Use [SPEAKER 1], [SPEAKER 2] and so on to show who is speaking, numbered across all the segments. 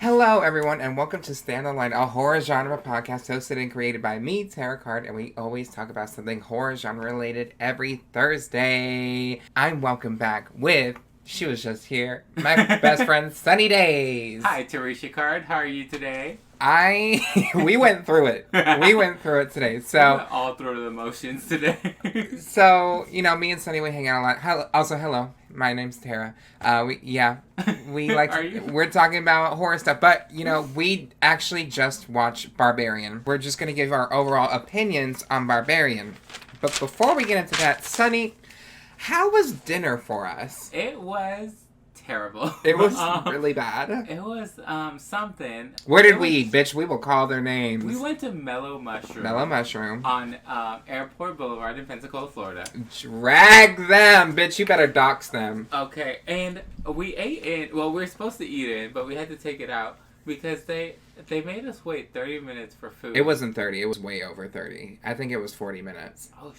[SPEAKER 1] Hello, everyone, and welcome to Stand Online, a horror genre podcast hosted and created by me, Terrah, and we always talk about something horror genre related every Thursday. I'm welcome back with, she was just here, my best friend, Sunny Daze.
[SPEAKER 2] Hi, Terrah. How are you today?
[SPEAKER 1] We went through it. We went through it today. So
[SPEAKER 2] we went all through the motions today.
[SPEAKER 1] So, me and Sunny, we hang out a lot. Hello. My name's Terrah. We're talking about horror stuff, but, we actually just watched Barbarian. We're just going to give our overall opinions on Barbarian. But before we get into that, Sunny, how was dinner for us?
[SPEAKER 2] It was terrible.
[SPEAKER 1] It was really bad.
[SPEAKER 2] It was something.
[SPEAKER 1] Where did we eat, bitch? We will call their names.
[SPEAKER 2] We went to Mellow Mushroom.
[SPEAKER 1] Mellow Mushroom.
[SPEAKER 2] On Airport Boulevard in Pensacola, Florida.
[SPEAKER 1] Drag them, bitch. You better dox them.
[SPEAKER 2] Okay, and we ate in. Well, we were supposed to eat in, but we had to take it out because they made us wait 30 minutes for food.
[SPEAKER 1] It wasn't 30. It was way over 30. I think it was 40 minutes.
[SPEAKER 2] Oh,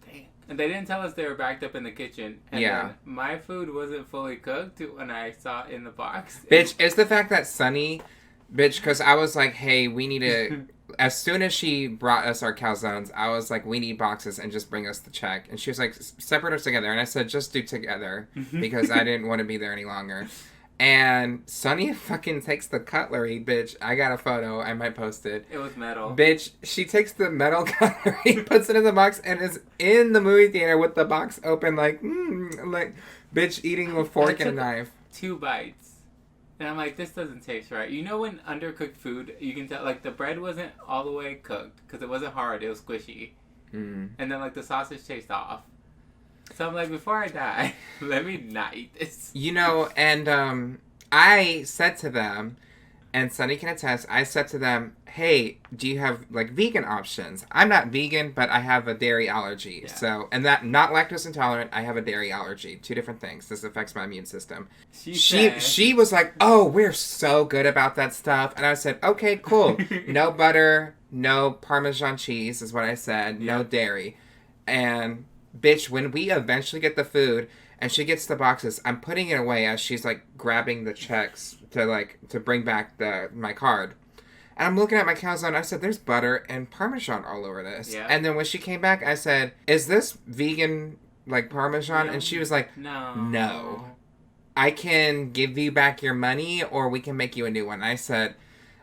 [SPEAKER 2] damn. And they didn't tell us they were backed up in the kitchen. And then my food wasn't fully cooked when I saw it in the box.
[SPEAKER 1] Bitch, it's the fact that Sunny, because I was like, hey, we need to... As soon as she brought us our calzones, I was like, we need boxes and just bring us the check. And she was like, separate us together. And I said, just do together because I didn't want to be there any longer. And Sunny fucking takes the cutlery, bitch. I got a photo. I might post it.
[SPEAKER 2] It was metal.
[SPEAKER 1] Bitch, she takes the metal cutlery, puts it in the box, and is in the movie theater with the box open like bitch eating with a fork and a knife.
[SPEAKER 2] 2 bites. And I'm like, this doesn't taste right. You know when undercooked food, you can tell, like, the bread wasn't all the way cooked because it wasn't hard. It was squishy. And then, like, the sausage tastes off. So I'm like, before I die, let me not eat this.
[SPEAKER 1] And I said to them, and Sunny can attest, I said to them, hey, do you have, like, vegan options? I'm not vegan, but I have a dairy allergy. Yeah. So, and that, not lactose intolerant, I have a dairy allergy. 2 different things. This affects my immune system. She was like, oh, we're so good about that stuff. And I said, okay, cool. No butter, no Parmesan cheese is what I said. No dairy. And... bitch, when we eventually get the food and she gets the boxes, I'm putting it away as she's like grabbing the checks to bring back my card. And I'm looking at my calzone. I said, there's butter and Parmesan all over this. Yeah. And then when she came back, I said, is this vegan like Parmesan? No. And she was like, no. I can give you back your money or we can make you a new one. I said,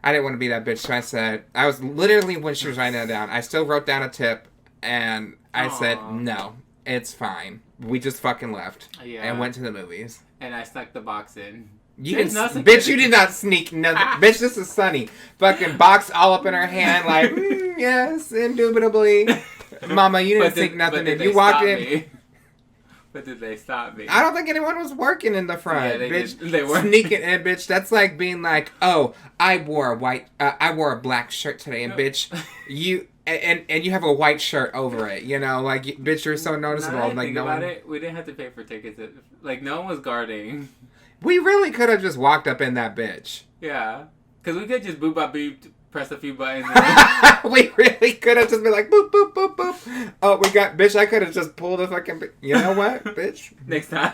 [SPEAKER 1] I didn't want to be that bitch. So I said, I was literally, when she was writing that down, I still wrote down a tip. And I said, no, it's fine. We just fucking left and went to the movies.
[SPEAKER 2] And I snuck the box in.
[SPEAKER 1] Bitch, you did not sneak nothing. Bitch, this is Sunny. Fucking box all up in her hand like, yes, indubitably. Mama, you didn't sneak nothing in. You walked in.
[SPEAKER 2] But did they stop me?
[SPEAKER 1] I don't think anyone was working in the front.
[SPEAKER 2] Yeah,
[SPEAKER 1] bitch.
[SPEAKER 2] They were
[SPEAKER 1] sneaking in, bitch. That's like being like, oh, I wore a black shirt today, and bitch, you... And you have a white shirt over it, like, bitch, you're so noticeable.
[SPEAKER 2] Now
[SPEAKER 1] like,
[SPEAKER 2] think about it, we didn't have to pay for tickets. Like, no one was guarding.
[SPEAKER 1] We really could have just walked up in that bitch.
[SPEAKER 2] Yeah. Because we could just boop, bop, beep, press a few buttons.
[SPEAKER 1] We really could have just been like, boop, boop, boop, boop. Oh, bitch, I could have just pulled a fucking, you know what, bitch?
[SPEAKER 2] Next time.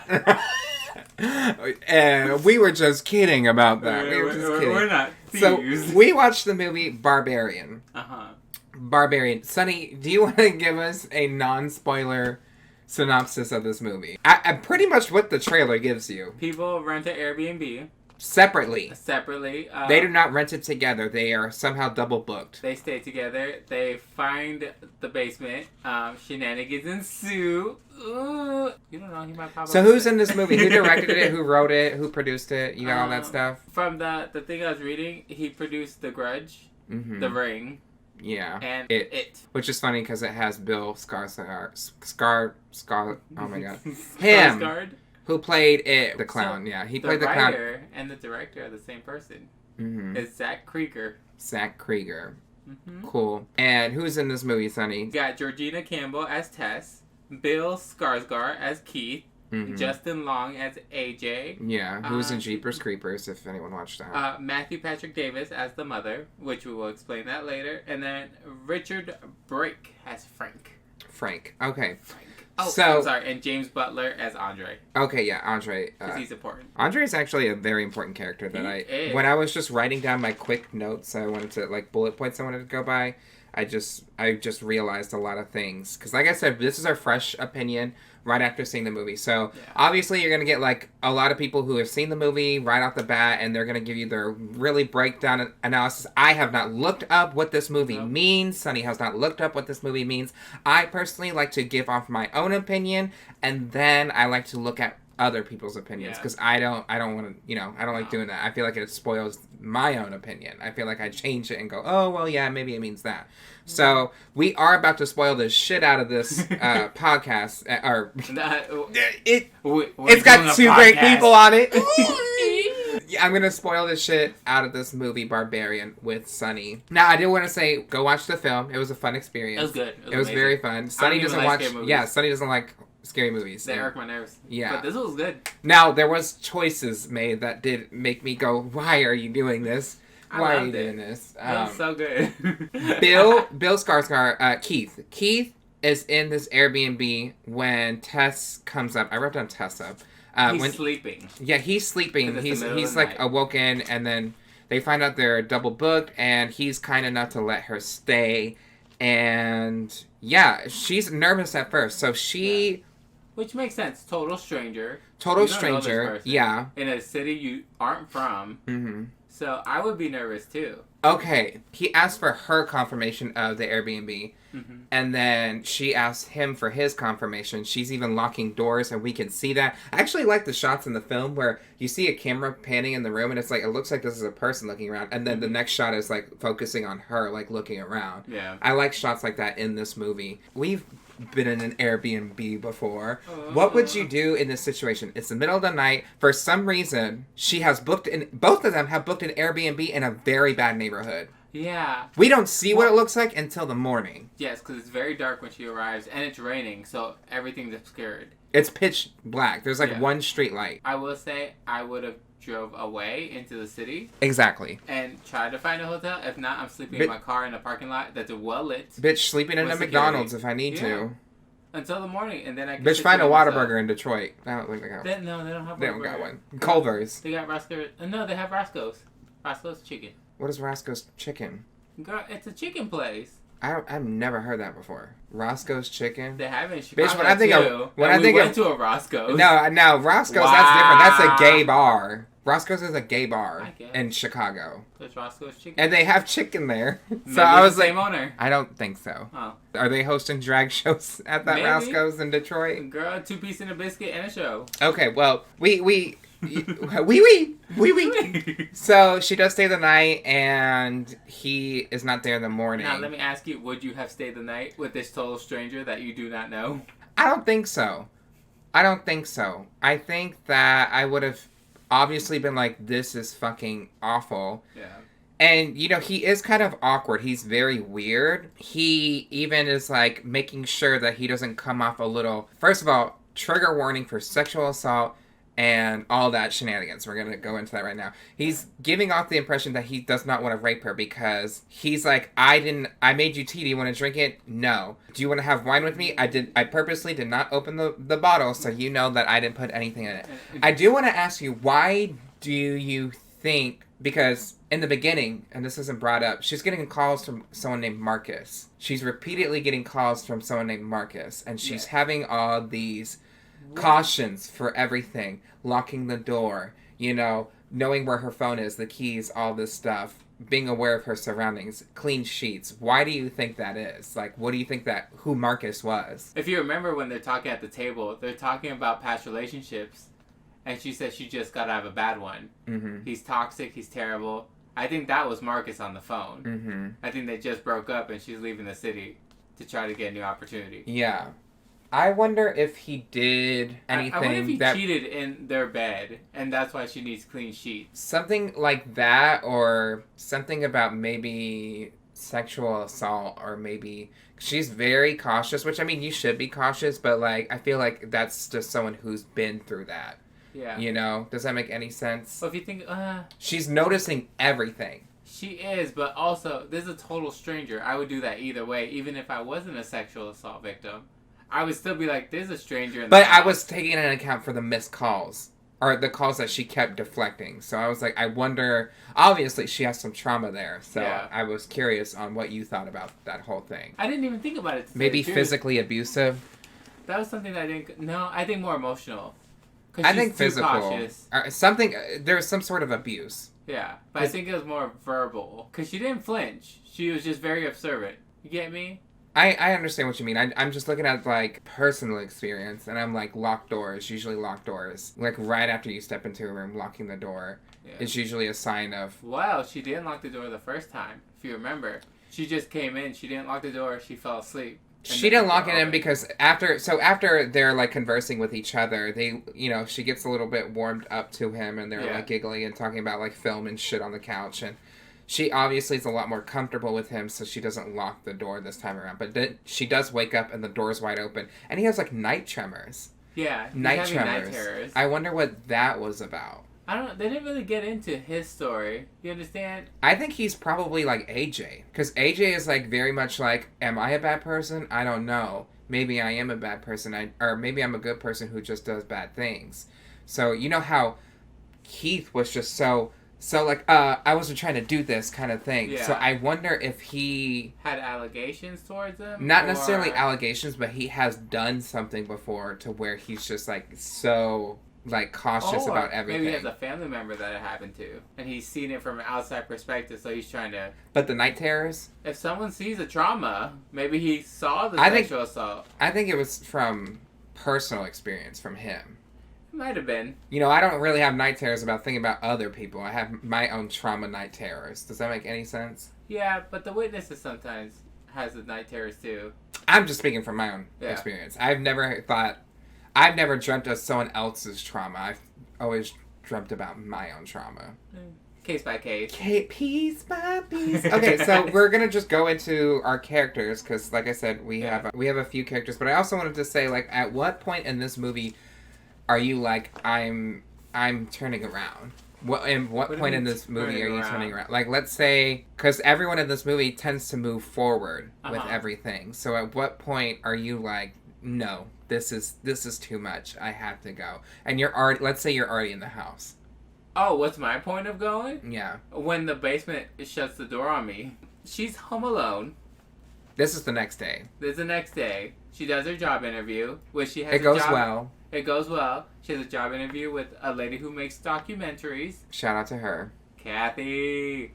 [SPEAKER 1] And we were just kidding about that. We were just kidding.
[SPEAKER 2] We're not
[SPEAKER 1] So,
[SPEAKER 2] thieves.
[SPEAKER 1] we watched the movie Barbarian.
[SPEAKER 2] Uh-huh.
[SPEAKER 1] Barbarian. Sunny, do you want to give us a non-spoiler synopsis of this movie? I pretty much what the trailer gives you.
[SPEAKER 2] People rent an Airbnb.
[SPEAKER 1] Separately.
[SPEAKER 2] They
[SPEAKER 1] do not rent it together. They are somehow double booked.
[SPEAKER 2] They stay together. They find the basement. Shenanigans ensue. Ooh. You don't know. He might pop up.
[SPEAKER 1] So who's in this movie? Who directed it? Who wrote it? Who produced it? You got all that stuff?
[SPEAKER 2] From the thing I was reading, he produced The Grudge, The Ring.
[SPEAKER 1] Yeah.
[SPEAKER 2] And it.
[SPEAKER 1] Which is funny because it has Bill Skarsgård. Oh my god.
[SPEAKER 2] Him.
[SPEAKER 1] Skarsgård? Who played it, the clown. Yeah, he played the clown.
[SPEAKER 2] The writer and the director are the same person. It's Zach Krieger.
[SPEAKER 1] Cool. And who's in this movie, Sunny?
[SPEAKER 2] You got Georgina Campbell as Tess. Bill Skarsgård as Keith. Justin Long as AJ.
[SPEAKER 1] Yeah, who's in Jeepers Creepers, if anyone watched that.
[SPEAKER 2] Matthew Patrick Davis as the mother, which we will explain that later. And then Richard Brake as Frank.
[SPEAKER 1] Okay.
[SPEAKER 2] Oh, so, I'm sorry, and James Butler as Andre.
[SPEAKER 1] Okay, yeah, Andre.
[SPEAKER 2] Because he's important.
[SPEAKER 1] Andre is actually a very important character that when I was just writing down my quick notes, I wanted to, like, bullet points I wanted to go by, I just realized a lot of things. Because like I said, this is our fresh opinion right after seeing the movie. So obviously you're going to get like a lot of people who have seen the movie right off the bat, and they're going to give you their really breakdown analysis. I have not looked up what this movie means. Sunny has not looked up what this movie means. I personally like to give off my own opinion, and then I like to look at other people's opinions, because I don't want to, I don't like doing that. I feel like it spoils my own opinion. I feel like I change it and go, oh, well, yeah, maybe it means that. So we are about to spoil the shit out of this podcast. It's got two great people on it. I'm going to spoil the shit out of this movie, Barbarian, with Sunny. Now, I did want to say, go watch the film. It was a fun experience.
[SPEAKER 2] It was good.
[SPEAKER 1] It was very fun. Sunny doesn't watch... Yeah, Sunny doesn't like scary movies.
[SPEAKER 2] They irk my nerves.
[SPEAKER 1] Yeah.
[SPEAKER 2] But this was good.
[SPEAKER 1] Now, there was choices made that did make me go, why are you doing this? Why are you doing this?
[SPEAKER 2] It was so good.
[SPEAKER 1] Bill Skarsgård, Keith is in this Airbnb when Tess comes up. I wrote down Tess up.
[SPEAKER 2] He's sleeping.
[SPEAKER 1] Yeah, he's sleeping. He's like awoken, and then they find out they're double booked, and he's kind enough to let her stay. And yeah, she's nervous at first, so she...
[SPEAKER 2] Yeah. Which makes sense. Total stranger.
[SPEAKER 1] Yeah.
[SPEAKER 2] In a city you aren't from. Mm-hmm. So I would be nervous too.
[SPEAKER 1] Okay. He asked for her confirmation of the Airbnb. Mm-hmm. And then she asked him for his confirmation. She's even locking doors, and we can see that. I actually like the shots in the film where you see a camera panning in the room, and it's like, it looks like this is a person looking around. And then the next shot is like focusing on her, like looking around.
[SPEAKER 2] Yeah.
[SPEAKER 1] I like shots like that in this movie. We've been in an Airbnb before. What would you do in this situation? It's the middle of the night. For some reason, both of them have booked an Airbnb in a very bad neighborhood.
[SPEAKER 2] Yeah.
[SPEAKER 1] We don't see what it looks like until the morning.
[SPEAKER 2] Yes, because it's very dark when she arrives, and it's raining, so everything's obscured.
[SPEAKER 1] It's pitch black. There's like one street light.
[SPEAKER 2] I will say I would have drove away into the city.
[SPEAKER 1] Exactly.
[SPEAKER 2] And tried to find a hotel. If not, I'm sleeping in my car in a parking lot that's well lit.
[SPEAKER 1] Bitch, sleeping in a McDonald's if I need to.
[SPEAKER 2] Until the morning, and then I can...
[SPEAKER 1] Bitch, find a Whataburger in Detroit. I don't think they got one.
[SPEAKER 2] No, they don't have
[SPEAKER 1] They don't got one. Culver's.
[SPEAKER 2] They got Roscoe's. No, they have Roscoe's. Roscoe's Chicken.
[SPEAKER 1] What is Roscoe's Chicken?
[SPEAKER 2] Girl, it's a chicken place.
[SPEAKER 1] I've never heard that before. Roscoe's Chicken.
[SPEAKER 2] They have it in Chicago.
[SPEAKER 1] Bitch, when I think
[SPEAKER 2] we went to a Roscoe's.
[SPEAKER 1] No, Roscoe's.
[SPEAKER 2] Wow.
[SPEAKER 1] That's different. That's a gay bar. Roscoe's is a gay bar in Chicago.
[SPEAKER 2] There's Roscoe's Chicken.
[SPEAKER 1] And they have chicken there.
[SPEAKER 2] Maybe so I was like, same owner.
[SPEAKER 1] I don't think so.
[SPEAKER 2] Oh.
[SPEAKER 1] Are they hosting drag shows at that Roscoe's in Detroit?
[SPEAKER 2] Girl, 2-piece and a biscuit and a show.
[SPEAKER 1] Okay, well, we. So she does stay the night, and he is not there in the morning.
[SPEAKER 2] Now, let me ask you, would you have stayed the night with this total stranger that you do not know?
[SPEAKER 1] I don't think so. I think that I would have obviously been like, this is fucking awful.
[SPEAKER 2] Yeah.
[SPEAKER 1] And, he is kind of awkward. He's very weird. He even is, like, making sure that he doesn't come off a little... First of all, trigger warning for sexual assault and all that shenanigans. We're going to go into that right now. He's giving off the impression that he does not want to rape her because he's like, I made you tea. Do you want to drink it? No. Do you want to have wine with me? I purposely did not open the bottle so you know that I didn't put anything in it. I do want to ask you, why do you think, because in the beginning, and this isn't brought up, she's getting calls from someone named Marcus. She's repeatedly getting calls from someone named Marcus, and she's having all these cautions for everything, locking the door, knowing where her phone is, the keys, all this stuff, being aware of her surroundings, clean sheets. Why do you think that is? Like, what do you think who Marcus was?
[SPEAKER 2] If you remember when they're talking at the table, they're talking about past relationships, and she said she just got to have a bad one. Mm-hmm. He's toxic, he's terrible. I think that was Marcus on the phone. Mm-hmm. I think they just broke up and she's leaving the city to try to get a new opportunity.
[SPEAKER 1] Yeah. I wonder if he did anything.
[SPEAKER 2] I wonder if he cheated in their bed, and that's why she needs clean sheets.
[SPEAKER 1] Something like that, or something about maybe sexual assault, or maybe she's very cautious, which, I mean, you should be cautious, but, like, I feel like that's just someone who's been through that.
[SPEAKER 2] Yeah.
[SPEAKER 1] Does that make any sense?
[SPEAKER 2] Well, if you think,
[SPEAKER 1] she's noticing everything.
[SPEAKER 2] She is, but also, this is a total stranger. I would do that either way, even if I wasn't a sexual assault victim. I would still be like, there's a stranger in the
[SPEAKER 1] But
[SPEAKER 2] house.
[SPEAKER 1] I was taking into account for the missed calls. Or the calls that she kept deflecting. So I was like, I wonder... Obviously, she has some trauma there. So I was curious on what you thought about that whole thing.
[SPEAKER 2] I didn't even think about it.
[SPEAKER 1] Maybe physically abusive?
[SPEAKER 2] That was something that I didn't... No, I think more emotional.
[SPEAKER 1] I think physical. There's some sort of abuse.
[SPEAKER 2] Yeah, but I think it was more verbal. Because she didn't flinch. She was just very observant. You get me?
[SPEAKER 1] I understand what you mean. I'm just looking at, like, personal experience, and I'm like, locked doors, usually locked doors. Like, right after you step into a room, locking the door is usually a sign of...
[SPEAKER 2] Well, she didn't lock the door the first time, if you remember. She just came in, she didn't lock the door, she fell asleep.
[SPEAKER 1] She didn't lock it in because after they're, like, conversing with each other, they, you know, she gets a little bit warmed up to him, and they're, like, giggling and talking about, like, film and shit on the couch, and... She obviously is a lot more comfortable with him, so she doesn't lock the door this time around. But then she does wake up and the door's wide open. And he has, like, night tremors.
[SPEAKER 2] Yeah,
[SPEAKER 1] night tremors.
[SPEAKER 2] Night terrors.
[SPEAKER 1] I wonder what that was about.
[SPEAKER 2] I don't know. They didn't really get into his story. You understand?
[SPEAKER 1] I think he's probably like AJ. Because AJ is, like, very much like, am I a bad person? I don't know. Maybe I am a bad person. Or maybe I'm a good person who just does bad things. So, you know how Keith was just so like, I wasn't trying to do this kind of thing. Yeah. So I wonder if he...
[SPEAKER 2] had allegations towards him?
[SPEAKER 1] Not necessarily allegations, but he has done something before to where he's just, like, so, like, cautious about everything.
[SPEAKER 2] Maybe he has a family member that it happened to. And he's seen it from an outside perspective, so he's trying to...
[SPEAKER 1] But the night terrors?
[SPEAKER 2] If someone sees a trauma, maybe he saw the sexual assault.
[SPEAKER 1] I think it was from personal experience from him.
[SPEAKER 2] Might have been.
[SPEAKER 1] You know, I don't really have night terrors about thinking about other people. I have my own trauma night terrors. Does that make any sense?
[SPEAKER 2] Yeah, but the witnesses sometimes has the night terrors too.
[SPEAKER 1] I'm just speaking from my own experience. I've never dreamt of someone else's trauma. I've always dreamt about my own trauma.
[SPEAKER 2] Case by case.
[SPEAKER 1] Piece by piece. Okay, so we're gonna just go into our characters because, like I said, we have a few characters. But I also wanted to say, like, at what point in this movie are you like, I'm turning around? What point in this movie are you turning around? Like, let's say, because everyone in this movie tends to move forward with everything. So at what point are you like, no, this is too much. I have to go. And let's say you're already in the house.
[SPEAKER 2] Oh, what's my point of going?
[SPEAKER 1] Yeah.
[SPEAKER 2] When the basement shuts the door on me. She's home alone.
[SPEAKER 1] This is the next day.
[SPEAKER 2] This is the next day. She does her job interview, which she has.
[SPEAKER 1] It goes well.
[SPEAKER 2] It goes well. She has a job interview with a lady who makes documentaries.
[SPEAKER 1] Shout out to her.
[SPEAKER 2] Kathy.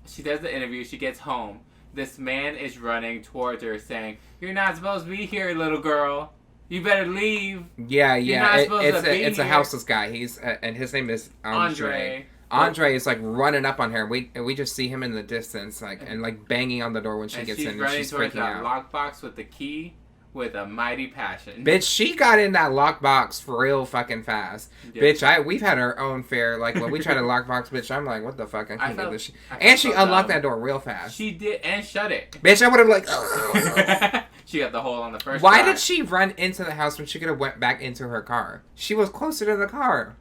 [SPEAKER 2] She does the interview. She gets home. This man is running towards her saying, "You're not supposed to be here, little girl. You better leave."
[SPEAKER 1] Yeah. It's a houseless guy. And his name is Andre. Andre is like running up on her. We just see him in the distance, like and like banging on the door when she gets in. And she's freaking out.
[SPEAKER 2] Lockbox with the key. With a mighty passion.
[SPEAKER 1] Bitch, she got in that lockbox for real fucking fast. Yeah. Bitch, we've had our own fare. Like, when we try to lockbox, bitch, I'm like, what the fuck? I can't do this shit. And she unlocked that door real fast.
[SPEAKER 2] She did, and shut it.
[SPEAKER 1] Bitch, I would have like...
[SPEAKER 2] She got the hole on the first
[SPEAKER 1] Why did she run into the house when she could have went back into her car? She was closer to the car.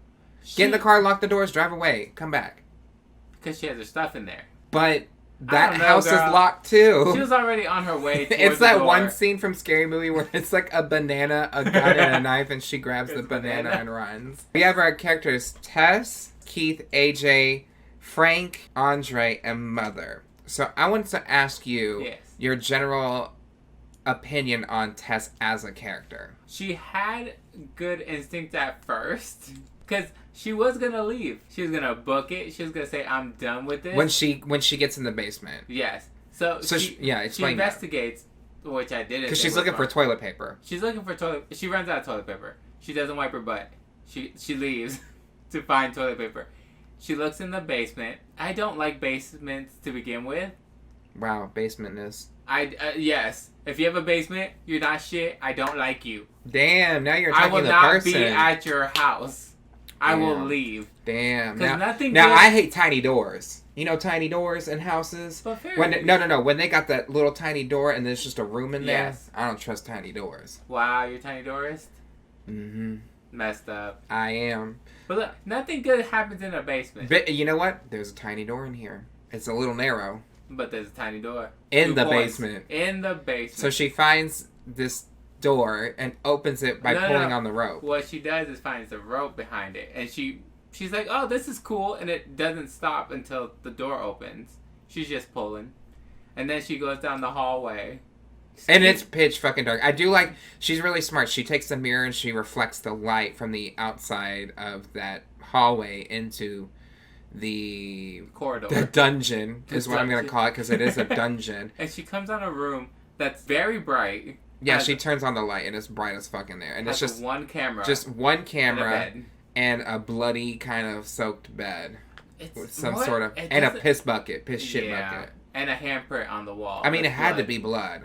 [SPEAKER 1] Get in the car, lock the doors, drive away. Come back.
[SPEAKER 2] Because she has her stuff in there.
[SPEAKER 1] But... that house is locked too.
[SPEAKER 2] She was already on her way.
[SPEAKER 1] It's that one scene from Scary Movie where it's like a banana, a gun, and a knife, and she grabs the banana and runs. We have our characters Tess, Keith, AJ, Frank, Andre, and Mother. So I wanted to ask you your general opinion on Tess as a character.
[SPEAKER 2] She had good instinct at first. Because she was going to leave. She was going to book it. She was going to say, I'm done with this.
[SPEAKER 1] When she gets in the basement.
[SPEAKER 2] Yes. So she investigates, which I didn't.
[SPEAKER 1] Because she's looking for toilet paper.
[SPEAKER 2] She's looking for toilet. She runs out of toilet paper. She doesn't wipe her butt. She leaves to find toilet paper. She looks in the basement. I don't like basements to begin with.
[SPEAKER 1] Wow, basementness.
[SPEAKER 2] Yes. If you have a basement, you're not shit. I don't like you.
[SPEAKER 1] Damn, now you're attacking the person. I will not be
[SPEAKER 2] at your house. I will leave.
[SPEAKER 1] Damn. Now I hate tiny doors. You know tiny doors in houses? When they got that little tiny door and there's just a room in there, I don't trust tiny doors.
[SPEAKER 2] Wow, you're tiny doorist?
[SPEAKER 1] Mm-hmm.
[SPEAKER 2] Messed up.
[SPEAKER 1] I am.
[SPEAKER 2] But look, nothing good happens in a basement.
[SPEAKER 1] But you know what? There's a tiny door in here. It's a little narrow.
[SPEAKER 2] But there's a tiny door.
[SPEAKER 1] In the basement.
[SPEAKER 2] In the basement.
[SPEAKER 1] So she finds this door and opens it by pulling on the rope.
[SPEAKER 2] What she does is finds the rope behind it, and she's like, oh, this is cool, and it doesn't stop until the door opens. She's just pulling. And then she goes down the hallway.
[SPEAKER 1] And it's pitch fucking dark. I do like, she's really smart. She takes the mirror and she reflects the light from the outside of that hallway into the
[SPEAKER 2] corridor.
[SPEAKER 1] The dungeon is what I'm going to call it, because it is a dungeon.
[SPEAKER 2] And she comes on a room that's very bright.
[SPEAKER 1] Yeah, she turns on the light and it's bright as fuck in there. And it's just
[SPEAKER 2] one camera.
[SPEAKER 1] Just one camera and a bloody kind of soaked bed. With some sort of... And a piss bucket. Piss shit bucket.
[SPEAKER 2] And a handprint on the wall.
[SPEAKER 1] I mean, it had to be blood.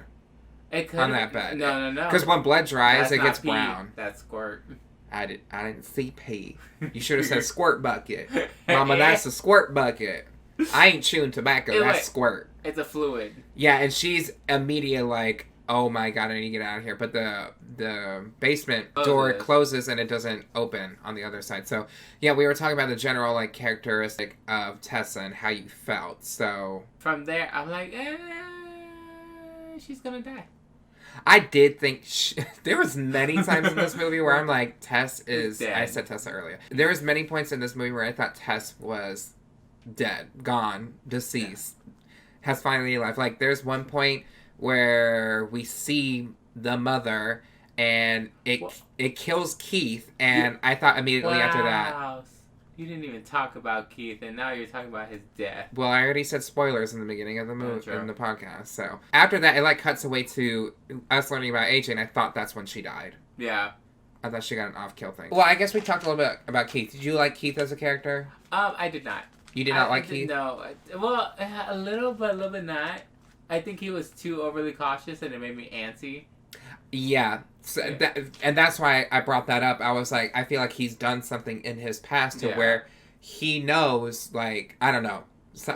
[SPEAKER 2] It could
[SPEAKER 1] on that bed.
[SPEAKER 2] No.
[SPEAKER 1] Because when blood dries, it gets brown.
[SPEAKER 2] That's squirt.
[SPEAKER 1] I didn't see pee. You should have said squirt bucket. Mama, that's a squirt bucket. I ain't chewing tobacco. That's squirt.
[SPEAKER 2] It's a fluid.
[SPEAKER 1] Yeah, and she's immediately like, oh my god, I need to get out of here. But the basement door closes and it doesn't open on the other side. So, yeah, we were talking about the general like characteristic of Tessa and how you felt. So
[SPEAKER 2] from there, I'm like, she's gonna die.
[SPEAKER 1] I did think there was many times in this movie where I'm like, Tess is dead. I said Tessa earlier. There was many points in this movie where I thought Tess was dead, gone, deceased, has finally left. Like, there's one point where we see the mother and it kills Keith, and I thought immediately after that.
[SPEAKER 2] You didn't even talk about Keith, and now you're talking about his death.
[SPEAKER 1] Well, I already said spoilers in the beginning of the movie, in the podcast. So after that, it like cuts away to us learning about AJ, and I thought that's when she died.
[SPEAKER 2] Yeah.
[SPEAKER 1] I thought she got an off-kill thing. Well, I guess we talked a little bit about Keith. Did you like Keith as a character?
[SPEAKER 2] I did not.
[SPEAKER 1] You did not like Keith?
[SPEAKER 2] No. Well, a little, but a little bit not. I think he was too overly cautious, and it made me antsy.
[SPEAKER 1] Yeah. So and that's why I brought that up. I was like, I feel like he's done something in his past to where he knows, like, I don't know.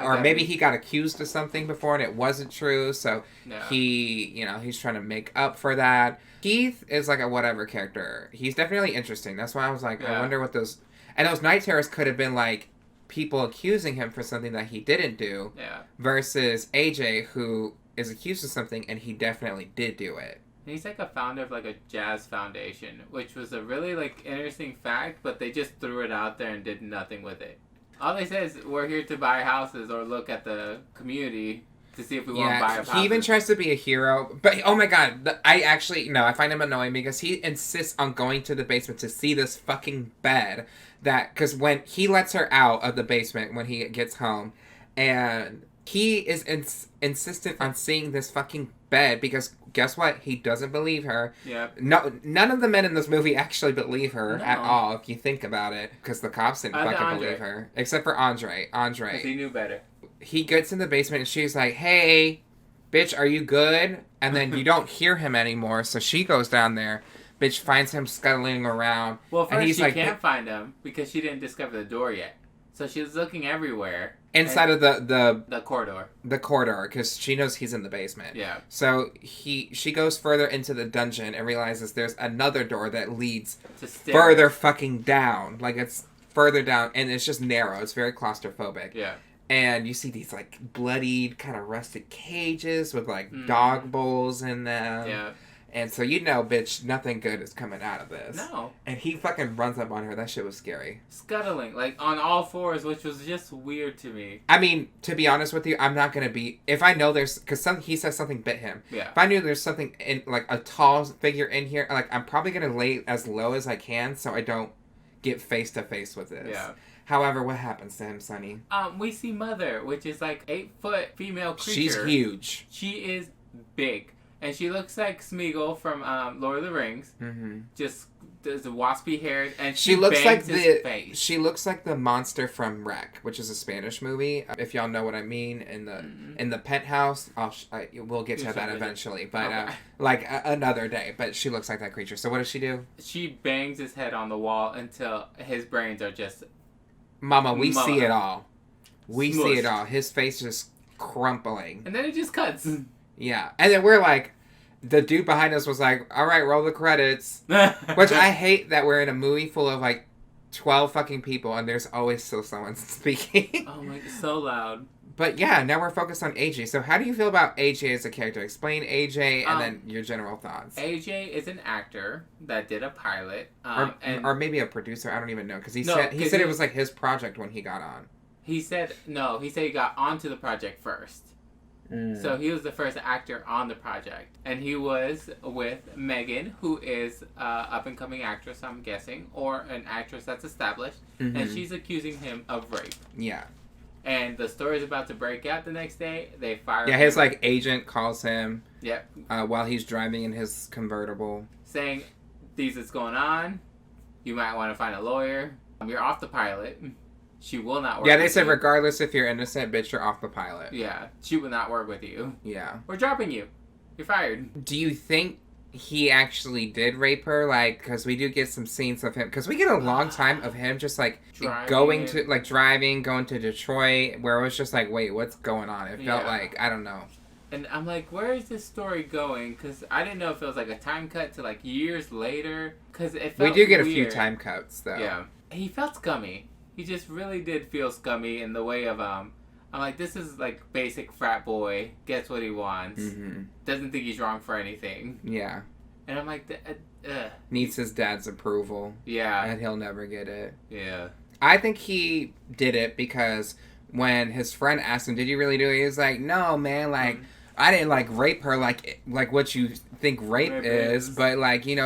[SPEAKER 1] Or maybe he got accused of something before and it wasn't true. So he's trying to make up for that. Keith is like a whatever character. He's definitely interesting. That's why I was like, I wonder what those... And those night terrors could have been like people accusing him for something that he didn't do.
[SPEAKER 2] Yeah.
[SPEAKER 1] Versus AJ, who is accused of something and he definitely did do it.
[SPEAKER 2] He's like a founder of like a jazz foundation, which was a really like interesting fact, but they just threw it out there and did nothing with it. All they said is we're here to buy houses or look at the community to see if we want to buy a house. He
[SPEAKER 1] even tries to be a hero, but oh my god, I find him annoying because he insists on going to the basement to see this fucking bed because when he lets her out of the basement when he gets home, and he is insistent on seeing this fucking bed because guess what? He doesn't believe her.
[SPEAKER 2] Yeah.
[SPEAKER 1] No, none of the men in this movie actually believe her at all, if you think about it. Because the cops didn't fucking believe her. Except for Andre. Because
[SPEAKER 2] he knew better.
[SPEAKER 1] He gets in the basement and she's like, hey, bitch, are you good? And then you don't hear him anymore, so she goes down there. Bitch finds him scuttling around.
[SPEAKER 2] Well, first she can't find him because she didn't discover the door yet. So she's looking everywhere.
[SPEAKER 1] Inside of the
[SPEAKER 2] corridor.
[SPEAKER 1] The corridor, because she knows he's in the basement.
[SPEAKER 2] Yeah.
[SPEAKER 1] So she goes further into the dungeon and realizes there's another door that leads further fucking down. Like, it's further down, and it's just narrow. It's very claustrophobic.
[SPEAKER 2] Yeah.
[SPEAKER 1] And you see these, like, bloodied, kind of rusted cages with, like, dog bowls in them.
[SPEAKER 2] Yeah.
[SPEAKER 1] And so you know, bitch, nothing good is coming out of this.
[SPEAKER 2] No.
[SPEAKER 1] And he fucking runs up on her. That shit was scary.
[SPEAKER 2] Scuttling, like, on all fours, which was just weird to me.
[SPEAKER 1] I mean, to be honest with you, I'm not going to be... If I know there's... Because he says something bit him.
[SPEAKER 2] Yeah.
[SPEAKER 1] If I knew there's something, in like, a tall figure in here, like, I'm probably going to lay as low as I can so I don't get face-to-face with this.
[SPEAKER 2] Yeah.
[SPEAKER 1] However, what happens to him, Sunny?
[SPEAKER 2] We see Mother, which is, like, 8-foot female creature.
[SPEAKER 1] She's huge.
[SPEAKER 2] She is big. And she looks like Smeagol from Lord of the Rings. Mm-hmm. Just there's a waspy hair, and she looks like his face.
[SPEAKER 1] She looks like the monster from Wreck, which is a Spanish movie. If y'all know what I mean, in the penthouse, we'll get to that eventually, but another day. But she looks like that creature. So what does she do?
[SPEAKER 2] She bangs his head on the wall until his brains are just.
[SPEAKER 1] Mama, we see it all. We see it all. His face is crumpling,
[SPEAKER 2] and then it just cuts.
[SPEAKER 1] Yeah, and then we're like, the dude behind us was like, all right, roll the credits. Which I hate that we're in a movie full of like 12 fucking people and there's always still someone speaking.
[SPEAKER 2] Oh my, so loud.
[SPEAKER 1] But yeah, now we're focused on AJ. So how do you feel about AJ as a character? Explain AJ and then your general thoughts.
[SPEAKER 2] AJ is an actor that did a pilot.
[SPEAKER 1] Or maybe a producer. I don't even know. Because he said it was like his project when he got on.
[SPEAKER 2] He said he got onto the project first. So he was the first actor on the project. And he was with Megan, who is an up-and-coming actress, I'm guessing. Or an actress that's established. Mm-hmm. And she's accusing him of rape.
[SPEAKER 1] Yeah.
[SPEAKER 2] And the story's about to break out the next day. They fire him.
[SPEAKER 1] Yeah, his agent calls him.
[SPEAKER 2] Yep.
[SPEAKER 1] While he's driving in his convertible,
[SPEAKER 2] saying, "This is going on. You might want to find a lawyer. You're off the pilot. She will not work."
[SPEAKER 1] Yeah, they said regardless if you're innocent, bitch, you're off the pilot.
[SPEAKER 2] Yeah, she will not work with you.
[SPEAKER 1] Yeah,
[SPEAKER 2] we're dropping you. You're fired.
[SPEAKER 1] Do you think he actually did rape her? Because we do get some scenes of him. Because we get a long time of him just going to Detroit, where it was just like, wait, what's going on? It felt like, I don't know.
[SPEAKER 2] And I'm like, where is this story going? Because I didn't know if it was a time cut to years later. Because it felt
[SPEAKER 1] we do get
[SPEAKER 2] weird.
[SPEAKER 1] A few time cuts though.
[SPEAKER 2] Yeah, he felt scummy. He just really did feel scummy in the way of I'm like, this is basic frat boy, gets what he wants, doesn't think he's wrong for anything.
[SPEAKER 1] Yeah.
[SPEAKER 2] And I'm like,
[SPEAKER 1] needs his dad's approval.
[SPEAKER 2] Yeah.
[SPEAKER 1] And he'll never get it.
[SPEAKER 2] Yeah.
[SPEAKER 1] I think he did it because when his friend asked him, did you really do it? He was like, no, man, I didn't rape her like what you think rape is, but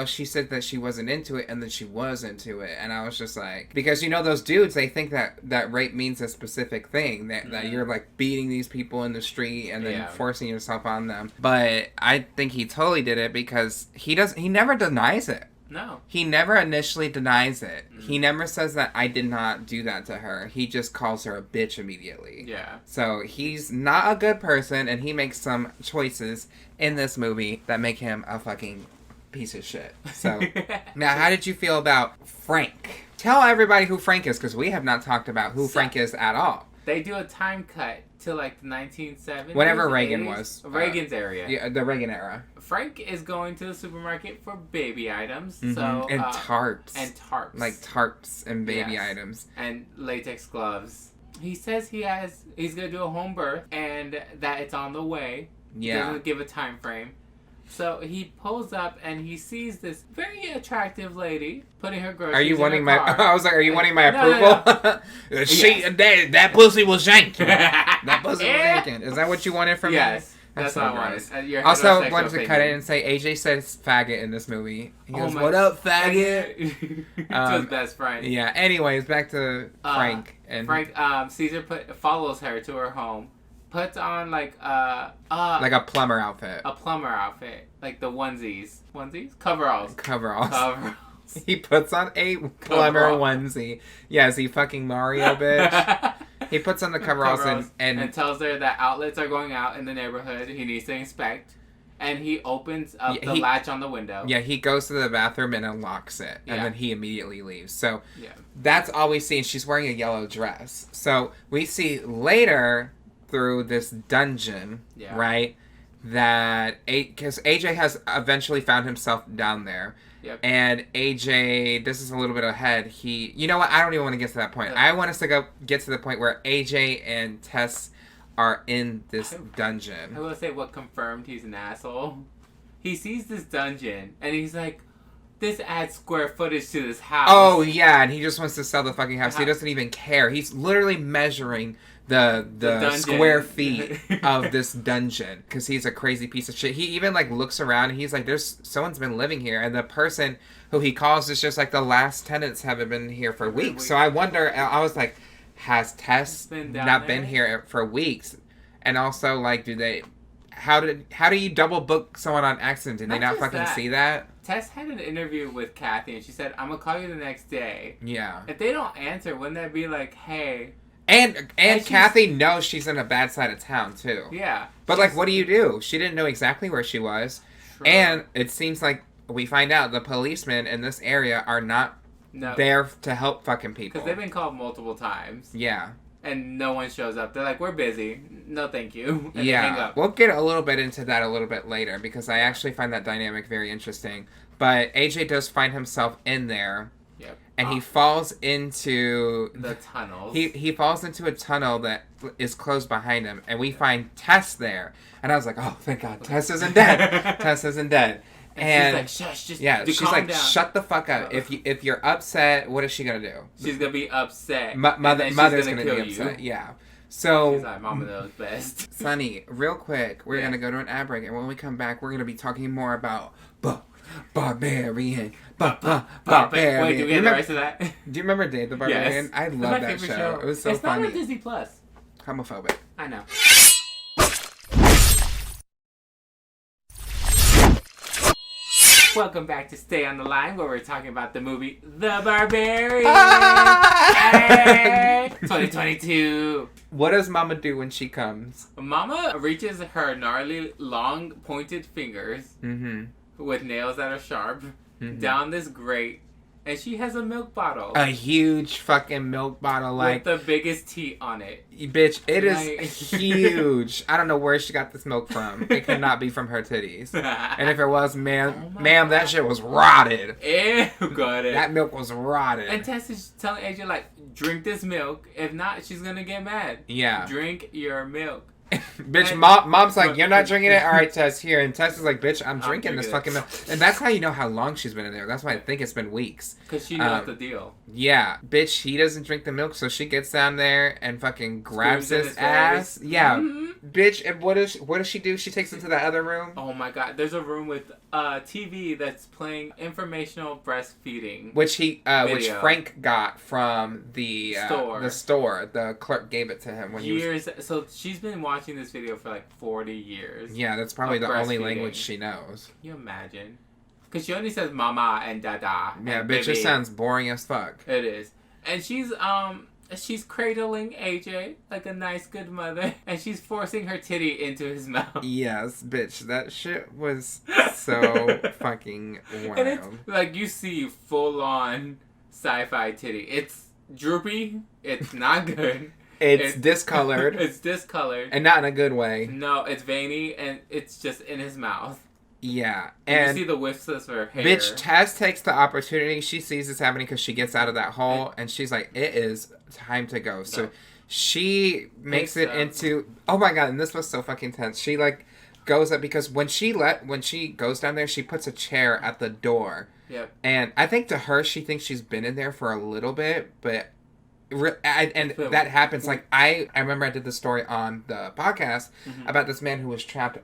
[SPEAKER 1] she said that she wasn't into it and then she was into it, and I was just like, because those dudes, they think that rape means a specific thing, that you're beating these people in the street and then forcing yourself on them. But I think he totally did it because he never denies it.
[SPEAKER 2] No.
[SPEAKER 1] He never initially denies it. He never says that I did not do that to her. He just calls her a bitch immediately.
[SPEAKER 2] Yeah.
[SPEAKER 1] So he's not a good person, and he makes some choices in this movie that make him a fucking piece of shit. So, now how did you feel about Frank? Tell everybody who Frank is, because we have not talked about who Frank is at all.
[SPEAKER 2] They do a time cut to the 1970s.
[SPEAKER 1] Whenever Reagan was.
[SPEAKER 2] Reagan's area.
[SPEAKER 1] Yeah, the Reagan era.
[SPEAKER 2] Frank is going to the supermarket for baby items.
[SPEAKER 1] Mm-hmm. And tarps.
[SPEAKER 2] And tarps.
[SPEAKER 1] Tarps and baby items.
[SPEAKER 2] And latex gloves. He says he's going to do a home birth and that it's on the way.
[SPEAKER 1] Yeah.
[SPEAKER 2] Doesn't give a time frame. So he pulls up and he sees this very attractive lady putting her groceries.
[SPEAKER 1] Are you wanting
[SPEAKER 2] my?
[SPEAKER 1] I was like, are you wanting my approval? No. That pussy was shanking. That pussy was shanking. Is that what you wanted from me?
[SPEAKER 2] Yes. That's what I wanted.
[SPEAKER 1] Also wanted to cut in and say AJ says faggot in this movie. He goes, "What up, faggot?"
[SPEAKER 2] To his best friend.
[SPEAKER 1] Yeah. Anyways, back to Frank.
[SPEAKER 2] Frank. Caesar follows her to her home. Puts on like a
[SPEAKER 1] plumber outfit.
[SPEAKER 2] A plumber outfit, like the onesies. Coveralls. He
[SPEAKER 1] puts on a plumber onesie. Yeah, is he fucking Mario, bitch? He puts on the coveralls and
[SPEAKER 2] tells her that outlets are going out in the neighborhood. He needs to inspect. And he opens up the latch on the window.
[SPEAKER 1] Yeah, he goes to the bathroom and unlocks it. And then he immediately leaves. So that's all we see. And she's wearing a yellow dress. So we see later through this dungeon, right, that because AJ has eventually found himself down there.
[SPEAKER 2] Yep.
[SPEAKER 1] And AJ, this is a little bit ahead. You know what? I don't even want to get to that point. I want us to get to the point where AJ and Tess are in this dungeon.
[SPEAKER 2] I will say what confirmed he's an asshole. He sees this dungeon and he's like, this adds square footage to this house.
[SPEAKER 1] Oh yeah, and he just wants to sell the fucking house. He doesn't even care. He's literally measuring the square feet of this dungeon because he's a crazy piece of shit. He even looks around and he's like, someone's been living here, and the person who he calls is just the last tenants haven't been here for weeks. So I wonder, I was like, has Tess not been here for weeks? And also how do you double book someone on accident? Did they not fucking see that?
[SPEAKER 2] Tess had an interview with Kathy and she said, I'm gonna call you the next day.
[SPEAKER 1] Yeah.
[SPEAKER 2] If they don't answer, wouldn't that be like, hey?
[SPEAKER 1] And Kathy knows she's in a bad side of town, too.
[SPEAKER 2] Yeah.
[SPEAKER 1] But, what do you do? She didn't know exactly where she was. True. And it seems like we find out the policemen in this area are not there to help fucking people.
[SPEAKER 2] Because they've been called multiple times.
[SPEAKER 1] Yeah.
[SPEAKER 2] And no one shows up. They're like, we're busy. No, thank you. And they hang up.
[SPEAKER 1] We'll get a little bit into that a little bit later because I actually find that dynamic very interesting. But AJ does find himself in there.
[SPEAKER 2] Yep.
[SPEAKER 1] and he falls into
[SPEAKER 2] the tunnels.
[SPEAKER 1] He falls into a tunnel that is closed behind him, and we find Tess there. And I was like, oh, thank God, Tess isn't dead. Tess isn't dead.
[SPEAKER 2] And she's like, shush, just calm down.
[SPEAKER 1] Shut the fuck up. If you're upset, what is she gonna do?
[SPEAKER 2] She's gonna be upset.
[SPEAKER 1] Mother's gonna be upset. Yeah. So
[SPEAKER 2] she's like, Mama knows best.
[SPEAKER 1] Sunny, real quick, we're gonna go to an ad break, and when we come back, we're gonna be talking more about Barbarian. Barbarian.
[SPEAKER 2] Wait, do we have the rights to that?
[SPEAKER 1] Do you remember Dave the Barbarian?
[SPEAKER 2] Yes.
[SPEAKER 1] I love that show. It was so funny.
[SPEAKER 2] It's not on Disney Plus.
[SPEAKER 1] Homophobic.
[SPEAKER 2] I know. Welcome back to Stay on the Line, where we're talking about the movie The Barbarian. Hey! 2022.
[SPEAKER 1] What does Mama do when she comes?
[SPEAKER 2] Mama reaches her gnarly, long, pointed fingers with nails that are sharp down this grate, and she has a milk bottle.
[SPEAKER 1] A huge fucking milk bottle, like
[SPEAKER 2] with the biggest teat on it.
[SPEAKER 1] Bitch, it is huge. I don't know where she got this milk from. It cannot be from her titties. And if it was, ma'am, that shit was rotted.
[SPEAKER 2] Ew, got it.
[SPEAKER 1] That milk was rotted.
[SPEAKER 2] And Tess is telling AJ, like, drink this milk. If not, she's gonna get mad.
[SPEAKER 1] Yeah.
[SPEAKER 2] Drink your milk.
[SPEAKER 1] Bitch, mom's like, you're not drinking it? Alright, Tess, here. And Tess is like, bitch, I'm drinking this fucking milk. And that's how you know how long she's been in there. That's why I think it's been weeks.
[SPEAKER 2] Because she knows the deal.
[SPEAKER 1] Yeah. Bitch, he doesn't drink the milk, so she gets down there and fucking grabs his ass. Yeah. Bitch, and what does she do? She takes him to the other room.
[SPEAKER 2] Oh my God. There's a room with TV that's playing informational breastfeeding.
[SPEAKER 1] Which Frank got from the store. The clerk gave it to him when
[SPEAKER 2] So she's been watching this video for like 40 years.
[SPEAKER 1] Yeah, that's probably the only language she knows.
[SPEAKER 2] Can you imagine? Because she only says mama and dada.
[SPEAKER 1] Yeah, bitch, it sounds boring as fuck.
[SPEAKER 2] It is. And she's cradling AJ like a nice good mother, and she's forcing her titty into his mouth.
[SPEAKER 1] Yes, bitch, that shit was so fucking wild.
[SPEAKER 2] And it's like, you see full on sci-fi titty. It's droopy. It's not good.
[SPEAKER 1] It's discolored.
[SPEAKER 2] It's discolored.
[SPEAKER 1] And not in a good way.
[SPEAKER 2] No, it's veiny, and it's just in his mouth.
[SPEAKER 1] Yeah.
[SPEAKER 2] And you see the whiffs of her hair.
[SPEAKER 1] Bitch, Tess takes the opportunity. She sees this happening because she gets out of that hole, and she's like, it is time to go. So she makes it into... Oh my God, and this was so fucking tense. She, like, goes up, because when she goes down there, she puts a chair at the door.
[SPEAKER 2] Yep.
[SPEAKER 1] And I think to her, she thinks she's been in there for a little bit, but... And that happens. Like, I remember I did the story on the podcast about this man who was trapped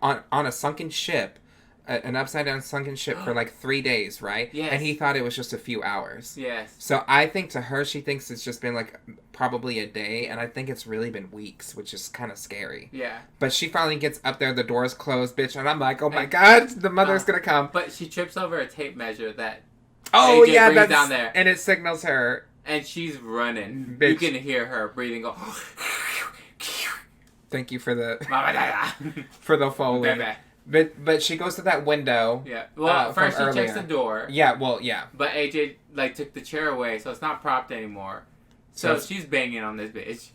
[SPEAKER 1] on a sunken ship, an upside down sunken ship for like 3 days, right?
[SPEAKER 2] Yes.
[SPEAKER 1] And he thought it was just a few hours.
[SPEAKER 2] Yes.
[SPEAKER 1] So I think to her, she thinks it's just been like probably a day, and I think it's really been weeks, which is kind of scary.
[SPEAKER 2] Yeah.
[SPEAKER 1] But she finally gets up there, the door's closed, bitch, and I'm like, oh my God, the mother's gonna come.
[SPEAKER 2] But she trips over a tape measure that
[SPEAKER 1] AJ
[SPEAKER 2] brings down there,
[SPEAKER 1] and it signals her.
[SPEAKER 2] And she's running.
[SPEAKER 1] Bitch.
[SPEAKER 2] You can hear her breathing go.
[SPEAKER 1] Thank you for the Foley. But she goes to that window.
[SPEAKER 2] Yeah. Well, first she checks the door.
[SPEAKER 1] Yeah. Well, yeah.
[SPEAKER 2] But AJ took the chair away, so it's not propped anymore. So she's banging on this bitch.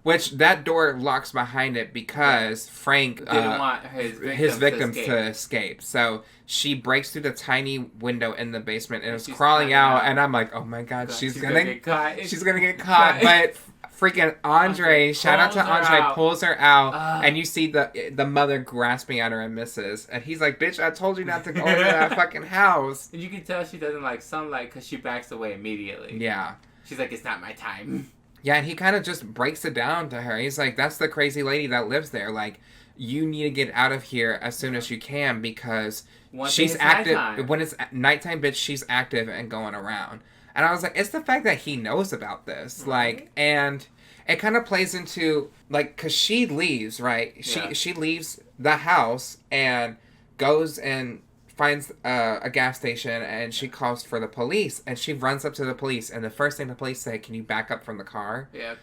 [SPEAKER 2] Which
[SPEAKER 1] that door locks behind it because Frank
[SPEAKER 2] didn't want his victims
[SPEAKER 1] to escape. So she breaks through the tiny window in the basement and is crawling out. And I'm like, oh my God, she's gonna get caught. She's gonna get caught. But freaking Andre, shout out to Andre, pulls her out, and you see the mother grasping at her and misses. And he's like, bitch, I told you not to go into that fucking house.
[SPEAKER 2] And you can tell she doesn't like sunlight because she backs away immediately.
[SPEAKER 1] Yeah.
[SPEAKER 2] She's like, it's not my time.
[SPEAKER 1] Yeah, and he kind of just breaks it down to her. He's like, that's the crazy lady that lives there. Like, you need to get out of here as soon as you can because she's active.
[SPEAKER 2] Nighttime.
[SPEAKER 1] When it's nighttime, bitch, she's active and going around. And I was like, it's the fact that he knows about this.
[SPEAKER 2] Right.
[SPEAKER 1] Like, and it kind of plays into, like, because she leaves, right? She leaves the house and goes and finds a gas station, and she calls for the police, and she runs up to the police, and the first thing the police say, can you back up from the car?
[SPEAKER 2] Yeah.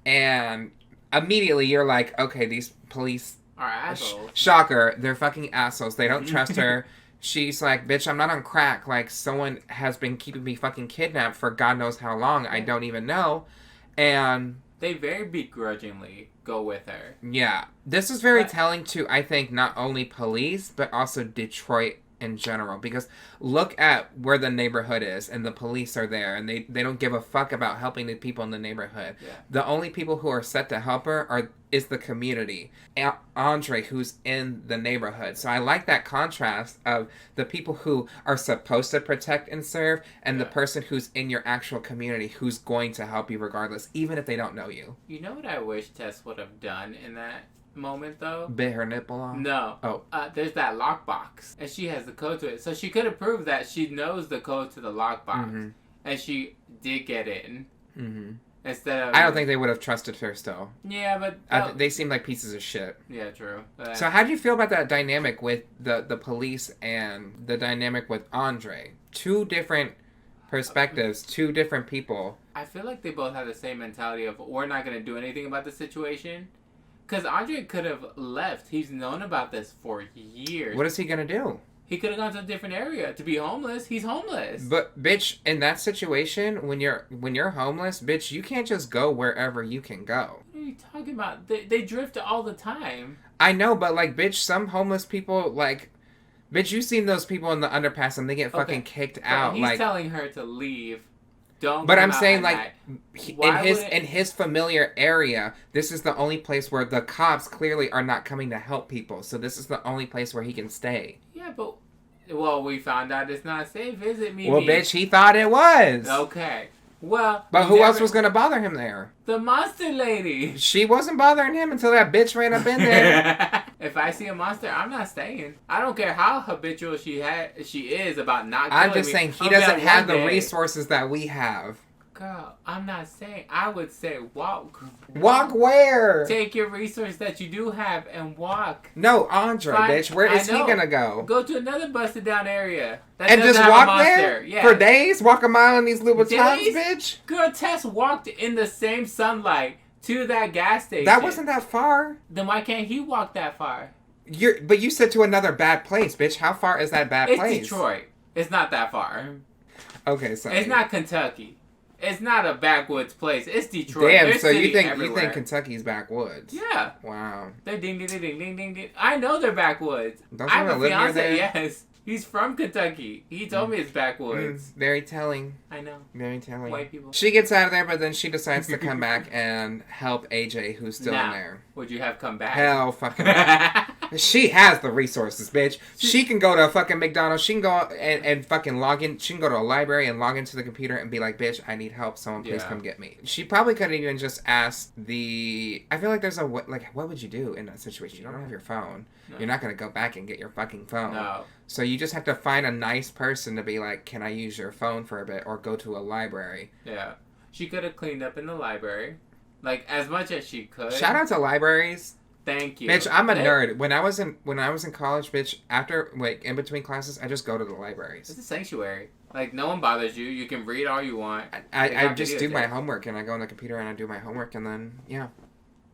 [SPEAKER 1] And immediately you're like, okay, these police
[SPEAKER 2] are assholes.
[SPEAKER 1] Shocker, they're fucking assholes. They don't trust her. She's like, bitch, I'm not on crack. Like, someone has been keeping me fucking kidnapped for God knows how long. I don't even know. And
[SPEAKER 2] they very begrudgingly go with her.
[SPEAKER 1] Yeah. This is very telling to, I think, not only police, but also Detroit in general. Because look at where the neighborhood is, and the police are there, and they don't give a fuck about helping the people in the neighborhood.
[SPEAKER 2] Yeah.
[SPEAKER 1] The only people who are set to help her is the community. Andre, who's in the neighborhood. So I like that contrast of the people who are supposed to protect and serve, and the person who's in your actual community who's going to help you regardless, even if they don't know you.
[SPEAKER 2] You know what I wish Tess would have done in that moment, though?
[SPEAKER 1] Bit her nipple off?
[SPEAKER 2] No.
[SPEAKER 1] Oh.
[SPEAKER 2] There's that lockbox, and she has the code to it. So she could have proved that she knows the code to the lockbox, and she did get in. Instead of...
[SPEAKER 1] I don't think they would have trusted her still.
[SPEAKER 2] Yeah, but...
[SPEAKER 1] they seem like pieces of shit.
[SPEAKER 2] Yeah, true.
[SPEAKER 1] So how do you feel about that dynamic with the police and the dynamic with Andre? Two different perspectives, two different people.
[SPEAKER 2] I feel like they both have the same mentality of, we're not going to do anything about the situation. Because Andre could have left. He's known about this for years.
[SPEAKER 1] What is he going to do?
[SPEAKER 2] He could have gone to a different area to be homeless. He's homeless.
[SPEAKER 1] But bitch, in that situation, when you're homeless, bitch, you can't just go wherever you can go.
[SPEAKER 2] What are you talking about? They drift all the time.
[SPEAKER 1] I know, but like, bitch, some homeless people, like, bitch, you've seen those people in the underpass and they get fucking kicked out.
[SPEAKER 2] He's
[SPEAKER 1] like,
[SPEAKER 2] telling her to leave. Don't.
[SPEAKER 1] But I'm saying,
[SPEAKER 2] like,
[SPEAKER 1] in his familiar area, this is the only place where the cops clearly are not coming to help people. So this is the only place where he can stay.
[SPEAKER 2] Yeah, but we found out it's not safe, is it, Mimi?
[SPEAKER 1] Well, bitch, he thought it was.
[SPEAKER 2] Okay. Well,
[SPEAKER 1] but who else was gonna bother him there?
[SPEAKER 2] The monster lady.
[SPEAKER 1] She wasn't bothering him until that bitch ran up in there.
[SPEAKER 2] If I see a monster, I'm not staying. I don't care how habitual she is about not killing me.
[SPEAKER 1] I'm just saying he doesn't have the resources that we have.
[SPEAKER 2] Girl, I'm not saying. I would say walk.
[SPEAKER 1] Walk where?
[SPEAKER 2] Take your resource that you do have and walk.
[SPEAKER 1] No, Andre, bitch. Where is he gonna go?
[SPEAKER 2] Go to another busted down area.
[SPEAKER 1] And just walk there?
[SPEAKER 2] Yes.
[SPEAKER 1] For days? Walk a mile in these Louboutins, bitch?
[SPEAKER 2] Girl, Tess walked in the same sunlight to that gas station.
[SPEAKER 1] That wasn't that far.
[SPEAKER 2] Then why can't he walk that far?
[SPEAKER 1] But you said to another bad place, bitch. How far is that bad place?
[SPEAKER 2] It's Detroit. It's not that far.
[SPEAKER 1] Okay, so
[SPEAKER 2] it's not Kentucky. It's not a backwoods place. It's Detroit.
[SPEAKER 1] Damn,
[SPEAKER 2] There's
[SPEAKER 1] so you think
[SPEAKER 2] Kentucky's
[SPEAKER 1] backwoods?
[SPEAKER 2] Yeah.
[SPEAKER 1] Wow.
[SPEAKER 2] They're ding ding ding ding ding ding. I know they're backwoods.
[SPEAKER 1] Don't you want to live near there?
[SPEAKER 2] Yes. He's from Kentucky. He told me it's backwoods.
[SPEAKER 1] Very telling.
[SPEAKER 2] I know.
[SPEAKER 1] Very telling.
[SPEAKER 2] White people.
[SPEAKER 1] She gets out of there, but then she decides to come back and help AJ, who's still in there.
[SPEAKER 2] Would you have come back?
[SPEAKER 1] Hell fucking She has the resources, bitch. She can go to a fucking McDonald's. She can go and fucking log in. She can go to a library and log into the computer and be like, bitch, I need help. Someone please come get me. She probably could have even just asked I feel like there's what would you do in that situation? You don't have your phone. No. You're not going to go back and get your fucking phone.
[SPEAKER 2] No.
[SPEAKER 1] So you just have to find a nice person to be like, can I use your phone for a bit? Or go to a library.
[SPEAKER 2] Yeah. She could have cleaned up in the library. Like, as much as she could.
[SPEAKER 1] Shout out to libraries.
[SPEAKER 2] Thank you.
[SPEAKER 1] Bitch, I'm a nerd. When I was in college, bitch, after, in between classes, I just go to the libraries.
[SPEAKER 2] It's a sanctuary. Like, no one bothers you. You can read all you want.
[SPEAKER 1] I just do my homework, and I go on the computer, and I do my homework, and then, yeah.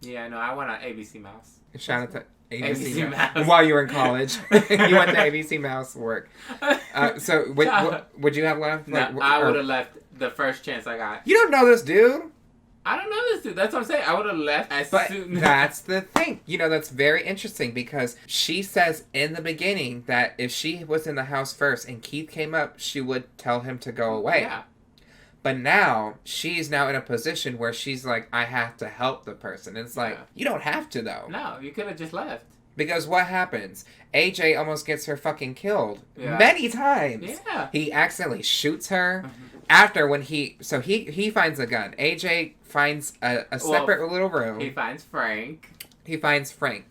[SPEAKER 2] Yeah, no, I went on ABC Mouse.
[SPEAKER 1] Shout out to ABC Mouse. While you were in college. You went to ABC Mouse work. So, what would you have left?
[SPEAKER 2] No, I would have left the first chance I got.
[SPEAKER 1] You don't know this dude.
[SPEAKER 2] I don't know this dude. That's what I'm saying. I would have left as soon.
[SPEAKER 1] That's the thing. That's very interesting because she says in the beginning that if she was in the house first and Keith came up, she would tell him to go away.
[SPEAKER 2] Yeah.
[SPEAKER 1] But now, she's now in a position where she's like, I have to help the person. And it's like, you don't have to, though.
[SPEAKER 2] No, you could have just left.
[SPEAKER 1] Because what happens? AJ almost gets her fucking killed. Many times.
[SPEAKER 2] Yeah.
[SPEAKER 1] He accidentally shoots her. After when he finds a gun. AJ finds a separate little room.
[SPEAKER 2] He finds Frank.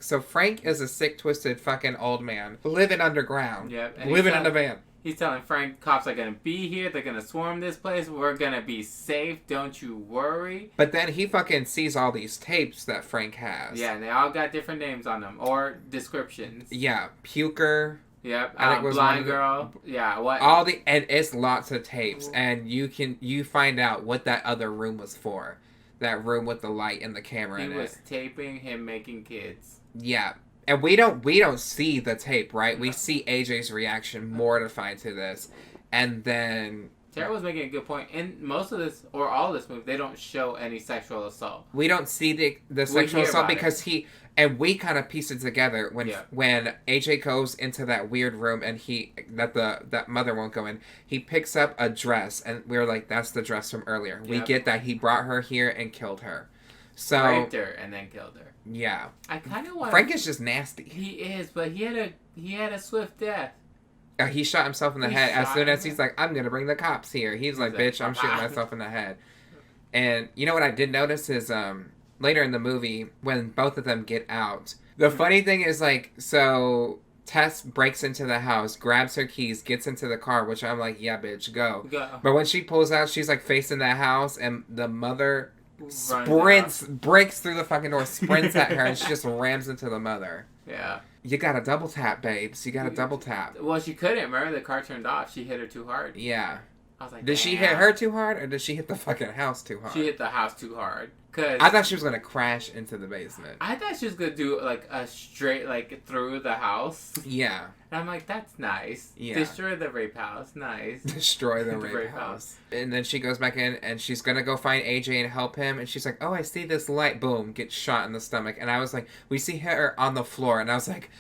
[SPEAKER 1] So Frank is a sick, twisted fucking old man living underground.
[SPEAKER 2] Yep.
[SPEAKER 1] Living in a van.
[SPEAKER 2] He's telling Frank, cops are going to be here. They're going to swarm this place. We're going to be safe. Don't you worry.
[SPEAKER 1] But then he fucking sees all these tapes that Frank has.
[SPEAKER 2] Yeah, and they all got different names on them. Or descriptions.
[SPEAKER 1] Yeah. Puker.
[SPEAKER 2] Yep. Blind girl. Yeah. What?
[SPEAKER 1] And it's lots of tapes. And you find out what that other room was for. That room with the light and the camera in it.
[SPEAKER 2] He was taping him making kids.
[SPEAKER 1] Yeah. And we don't see the tape, right? No. We see AJ's reaction mortified to this. And then
[SPEAKER 2] Terrah was making a good point. In most of this, or all of this movie, they don't show any sexual assault.
[SPEAKER 1] We don't see the sexual assault because and we kind of piece it together when AJ goes into that weird room and that mother won't go in. He picks up a dress and we're like, that's the dress from earlier. We get that he brought her here and killed her. So
[SPEAKER 2] raped her and then killed her.
[SPEAKER 1] Yeah.
[SPEAKER 2] I kind of want.
[SPEAKER 1] Frank is just nasty.
[SPEAKER 2] He is, but he had a swift death.
[SPEAKER 1] He shot himself in the head as soon as he's like, I'm gonna bring the cops here. He's like, bitch, I'm shooting myself in the head. And you know what I did notice is later in the movie when both of them get out, the funny thing is like, so Tess breaks into the house, grabs her keys, gets into the car, which I'm like, yeah, bitch, go. But when she pulls out, she's like facing the house, and the mother breaks through the fucking door, sprints at her, and she just rams into the mother.
[SPEAKER 2] Yeah.
[SPEAKER 1] You got a double tap, babes. You got a double tap.
[SPEAKER 2] Well, she couldn't. Remember, the car turned off. She hit her too hard.
[SPEAKER 1] Yeah.
[SPEAKER 2] I was like,
[SPEAKER 1] did she hit her too hard, or did she hit the fucking house too hard?
[SPEAKER 2] She hit the house too hard.
[SPEAKER 1] I thought she was going to crash into the basement.
[SPEAKER 2] I thought she was going to do, like, a straight, like, through the house.
[SPEAKER 1] Yeah.
[SPEAKER 2] And I'm like, that's nice.
[SPEAKER 1] Yeah.
[SPEAKER 2] Destroy the rape house. Nice.
[SPEAKER 1] Destroy the rape house. And then she goes back in, and she's going to go find AJ and help him. And she's like, oh, I see this light. Boom. Gets shot in the stomach. And I was like, we see her on the floor. And I was like,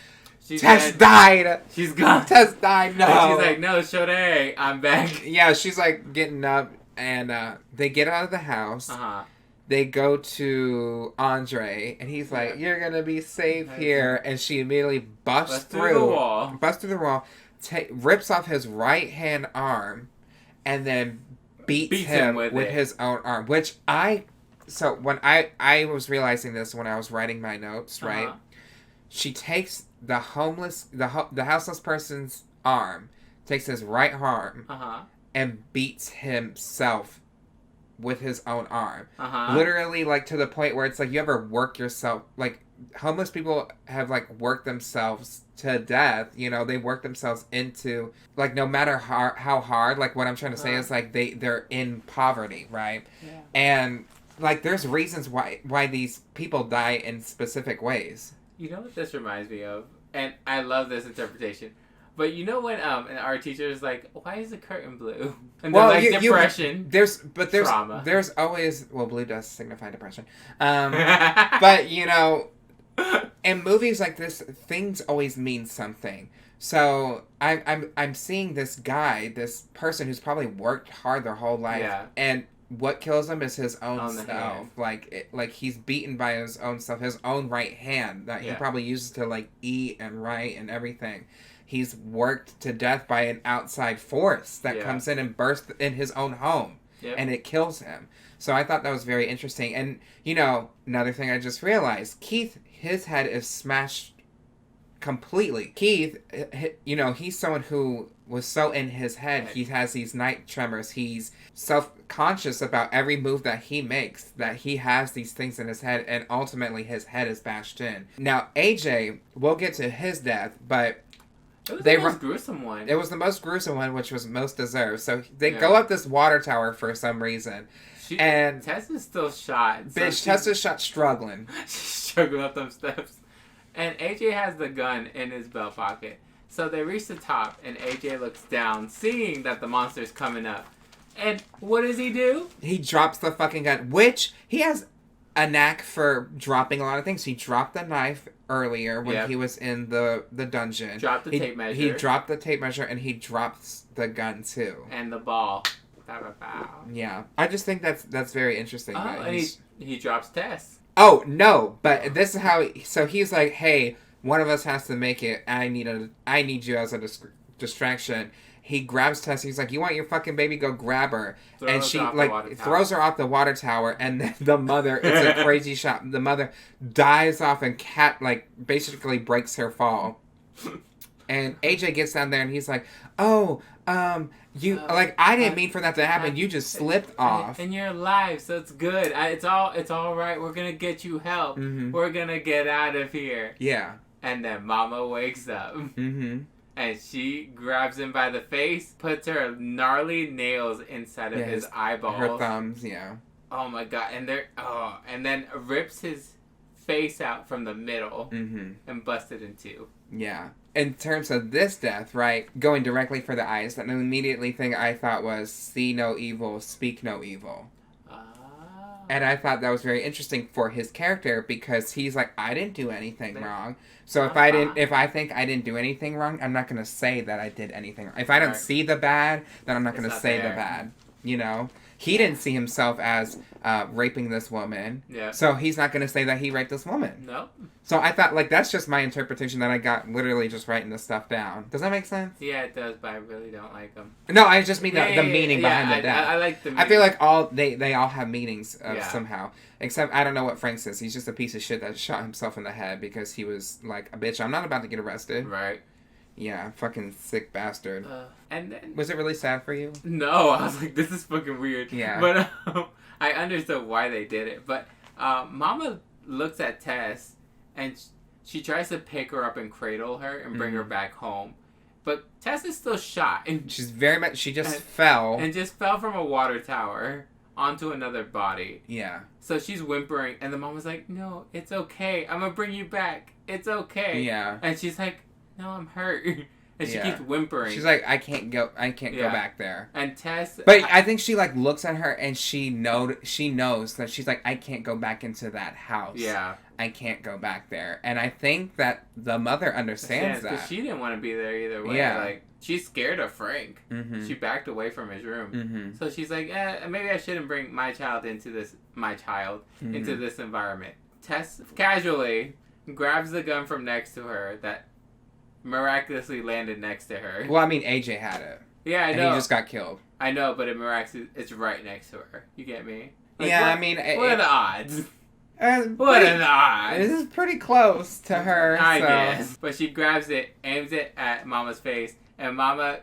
[SPEAKER 1] Tess died!
[SPEAKER 2] She's gone.
[SPEAKER 1] Tess died, no!
[SPEAKER 2] And she's like, no, Sade, I'm back.
[SPEAKER 1] Yeah, she's like getting up, and they get out of the house.
[SPEAKER 2] Uh-huh.
[SPEAKER 1] They go to Andre, and he's like, you're gonna be safe here. And she immediately busts through the wall, rips off his right hand arm, and then beats him with his own arm. So when I was realizing this when I was writing my notes, right? She takes the houseless person's arm, takes his right arm, and beats himself with his own arm. Literally, like, to the point where it's like, you ever work yourself, like, homeless people have, like, worked themselves to death, you know, they work themselves into, like, no matter how hard, like, what I'm trying to say is, like, they're in poverty, right? Yeah. And, like, there's reasons why these people die in specific ways. You
[SPEAKER 2] know what this reminds me of? And I love this interpretation. But you know when our teacher is like, why is the curtain blue? And well, like, depression.
[SPEAKER 1] There's
[SPEAKER 2] trauma.
[SPEAKER 1] There's always, well, blue does signify depression. But, you know, in movies like this, things always mean something. So I'm seeing this guy, this person who's probably worked hard their whole life, and what kills him is his own self. Like he's beaten by his own self, his own right hand that he probably uses to, like, eat and write and everything. He's worked to death by an outside force that comes in and bursts in his own home, and it kills him. So I thought that was very interesting. And, you know, another thing I just realized, Keith, his head is smashed completely. Keith, you know, he's someone who was so in his head. He has these night tremors. He's self-conscious about every move that he makes, that he has these things in his head, and ultimately his head is bashed in. Now, AJ, we'll get to his death, but
[SPEAKER 2] it was the most gruesome one.
[SPEAKER 1] It was the most gruesome one, which was most deserved. So they go up this water tower for some reason. And
[SPEAKER 2] Tess is still shot.
[SPEAKER 1] Bitch, Tess is shot struggling.
[SPEAKER 2] She's struggling up them steps. And AJ has the gun in his belt pocket. So they reach the top, and AJ looks down, seeing that the monster's coming up. And what does he do?
[SPEAKER 1] He drops the fucking gun, which he has a knack for dropping a lot of things. He dropped the knife earlier when he was in the dungeon.
[SPEAKER 2] Dropped the tape measure.
[SPEAKER 1] He dropped the tape measure, and he drops the gun, too.
[SPEAKER 2] And the ball. Bow.
[SPEAKER 1] Yeah. I just think that's very interesting.
[SPEAKER 2] Oh, and he drops Tess.
[SPEAKER 1] Oh, no, but this is how... So he's like, hey, one of us has to make it. I need you as a distraction. He grabs Tess. He's like, you want your fucking baby? Go grab her. And she, like, throws her off the water tower. And then the mother, it's a crazy shot. The mother dives off and basically breaks her fall. And AJ gets down there and he's like, oh, I didn't mean for that to happen. You just slipped off.
[SPEAKER 2] And you're alive, so it's good. It's all right. We're going to get you help. Mm-hmm. We're going to get out of here.
[SPEAKER 1] Yeah.
[SPEAKER 2] And then Mama wakes up. Mm-hmm. And she grabs him by the face, puts her gnarly nails inside of his eyeballs.
[SPEAKER 1] Her thumbs, yeah.
[SPEAKER 2] Oh my god. And then rips his face out from the middle
[SPEAKER 1] Mm-hmm.
[SPEAKER 2] and busted in two.
[SPEAKER 1] Yeah. In terms of this death, right, going directly for the eyes, that immediately thing I thought was see no evil, speak no evil. And I thought that was very interesting for his character because he's like, I didn't do anything wrong. So if I think I didn't do anything wrong, I'm not going to say that I did anything wrong. If I don't see the bad, then I'm not going to say the bad. You know? He didn't see himself as raping this woman. Yeah. So he's not going to say that he raped this woman. No. So I thought, like, that's just my interpretation that I got literally just writing this stuff down. Does that make sense?
[SPEAKER 2] Yeah, it does, but I really don't like them.
[SPEAKER 1] No, I just mean the meaning behind the death.
[SPEAKER 2] I like the meaning.
[SPEAKER 1] I feel like they all have meanings somehow. Except, I don't know what Frank says. He's just a piece of shit that shot himself in the head because he was like, a bitch, I'm not about to get arrested. Right. Yeah, fucking sick bastard. And then, was it really sad for you?
[SPEAKER 2] No, I was like, this is fucking weird.
[SPEAKER 1] Yeah.
[SPEAKER 2] But I understood why they did it. But Mama looks at Tess, and she tries to pick her up and cradle her and bring her back home. But Tess is still shot. And
[SPEAKER 1] she's very much, she just fell.
[SPEAKER 2] And just fell from a water tower onto another body. Yeah. So she's whimpering, and the mom was like, no, it's okay. I'm going to bring you back. It's okay. Yeah. And she's like, no, I'm hurt. And she keeps whimpering.
[SPEAKER 1] She's like, I can't go back there.
[SPEAKER 2] And Tess...
[SPEAKER 1] But I think she, like, looks at her and she knows that she's like, I can't go back into that house. Yeah. I can't go back there. And I think that the mother understands that.
[SPEAKER 2] Because she didn't want to be there either way. Yeah. Like, she's scared of Frank. Mm-hmm. She backed away from his room. Mm-hmm. So she's like, maybe I shouldn't bring my child into this environment. Tess casually grabs the gun from next to her that miraculously landed next to her.
[SPEAKER 1] Well, I mean, AJ had it.
[SPEAKER 2] Yeah, I know.
[SPEAKER 1] And he just got killed.
[SPEAKER 2] I know, but it's right next to her. You get me? Like,
[SPEAKER 1] yeah, I mean...
[SPEAKER 2] What are the odds?
[SPEAKER 1] What are the odds? This is pretty close to her,
[SPEAKER 2] I guess. But she grabs it, aims it at Mama's face, and Mama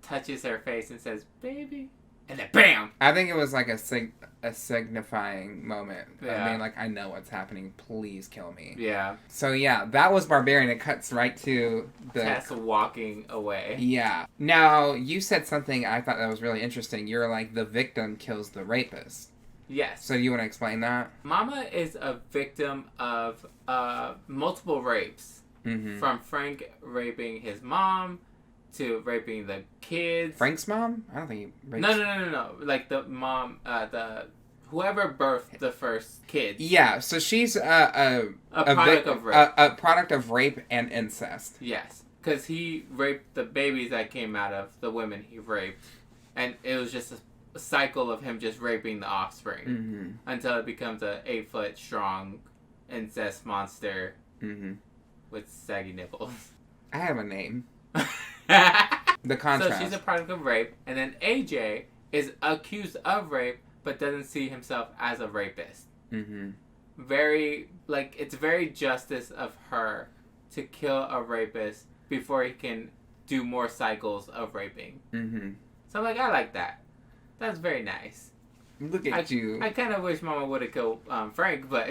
[SPEAKER 2] touches her face and says, baby. And then BAM!
[SPEAKER 1] I think it was like a signifying moment. Yeah. I mean, like, I know what's happening. Please kill me. Yeah. So, yeah, that was Barbarian. It cuts right to the...
[SPEAKER 2] Tess walking away.
[SPEAKER 1] Yeah. Now, you said something I thought that was really interesting. You're like, the victim kills the rapist. Yes. So, you want to explain that?
[SPEAKER 2] Mama is a victim of multiple rapes. Mm-hmm. From Frank raping his mom... to raping the kids.
[SPEAKER 1] Frank's mom? I don't think he raped...
[SPEAKER 2] No. Like the mom, whoever birthed the first kids.
[SPEAKER 1] Yeah, so she's a
[SPEAKER 2] product of rape.
[SPEAKER 1] A product of rape and incest.
[SPEAKER 2] Yes, because he raped the babies that came out of the women he raped. And it was just a cycle of him just raping the offspring. Until it becomes a 8-foot strong incest monster with saggy nipples.
[SPEAKER 1] I have a name.
[SPEAKER 2] The contrast. So she's a product of rape, and then AJ is accused of rape, but doesn't see himself as a rapist. Mm-hmm. It's very justice of her to kill a rapist before he can do more cycles of raping. Mm-hmm. So I like that. That's very nice.
[SPEAKER 1] Look at you.
[SPEAKER 2] I kind of wish Mama would have killed Frank, but...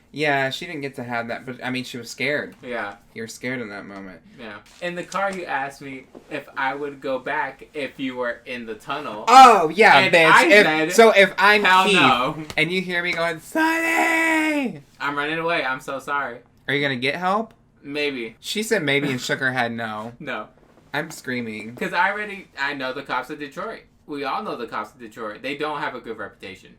[SPEAKER 1] Yeah, she didn't get to have that, but I mean, she was scared. Yeah. You were scared in that moment.
[SPEAKER 2] Yeah. In the car, you asked me if I would go back if you were in the tunnel.
[SPEAKER 1] Oh, yeah, bitch.
[SPEAKER 2] So
[SPEAKER 1] if I'm Keith, and you hear me going, Sunny!
[SPEAKER 2] I'm running away. I'm so sorry.
[SPEAKER 1] Are you going to get help?
[SPEAKER 2] Maybe.
[SPEAKER 1] She said maybe and shook her head no.
[SPEAKER 2] No.
[SPEAKER 1] I'm screaming.
[SPEAKER 2] Because I know the cops of Detroit. We all know the cops of Detroit. They don't have a good reputation.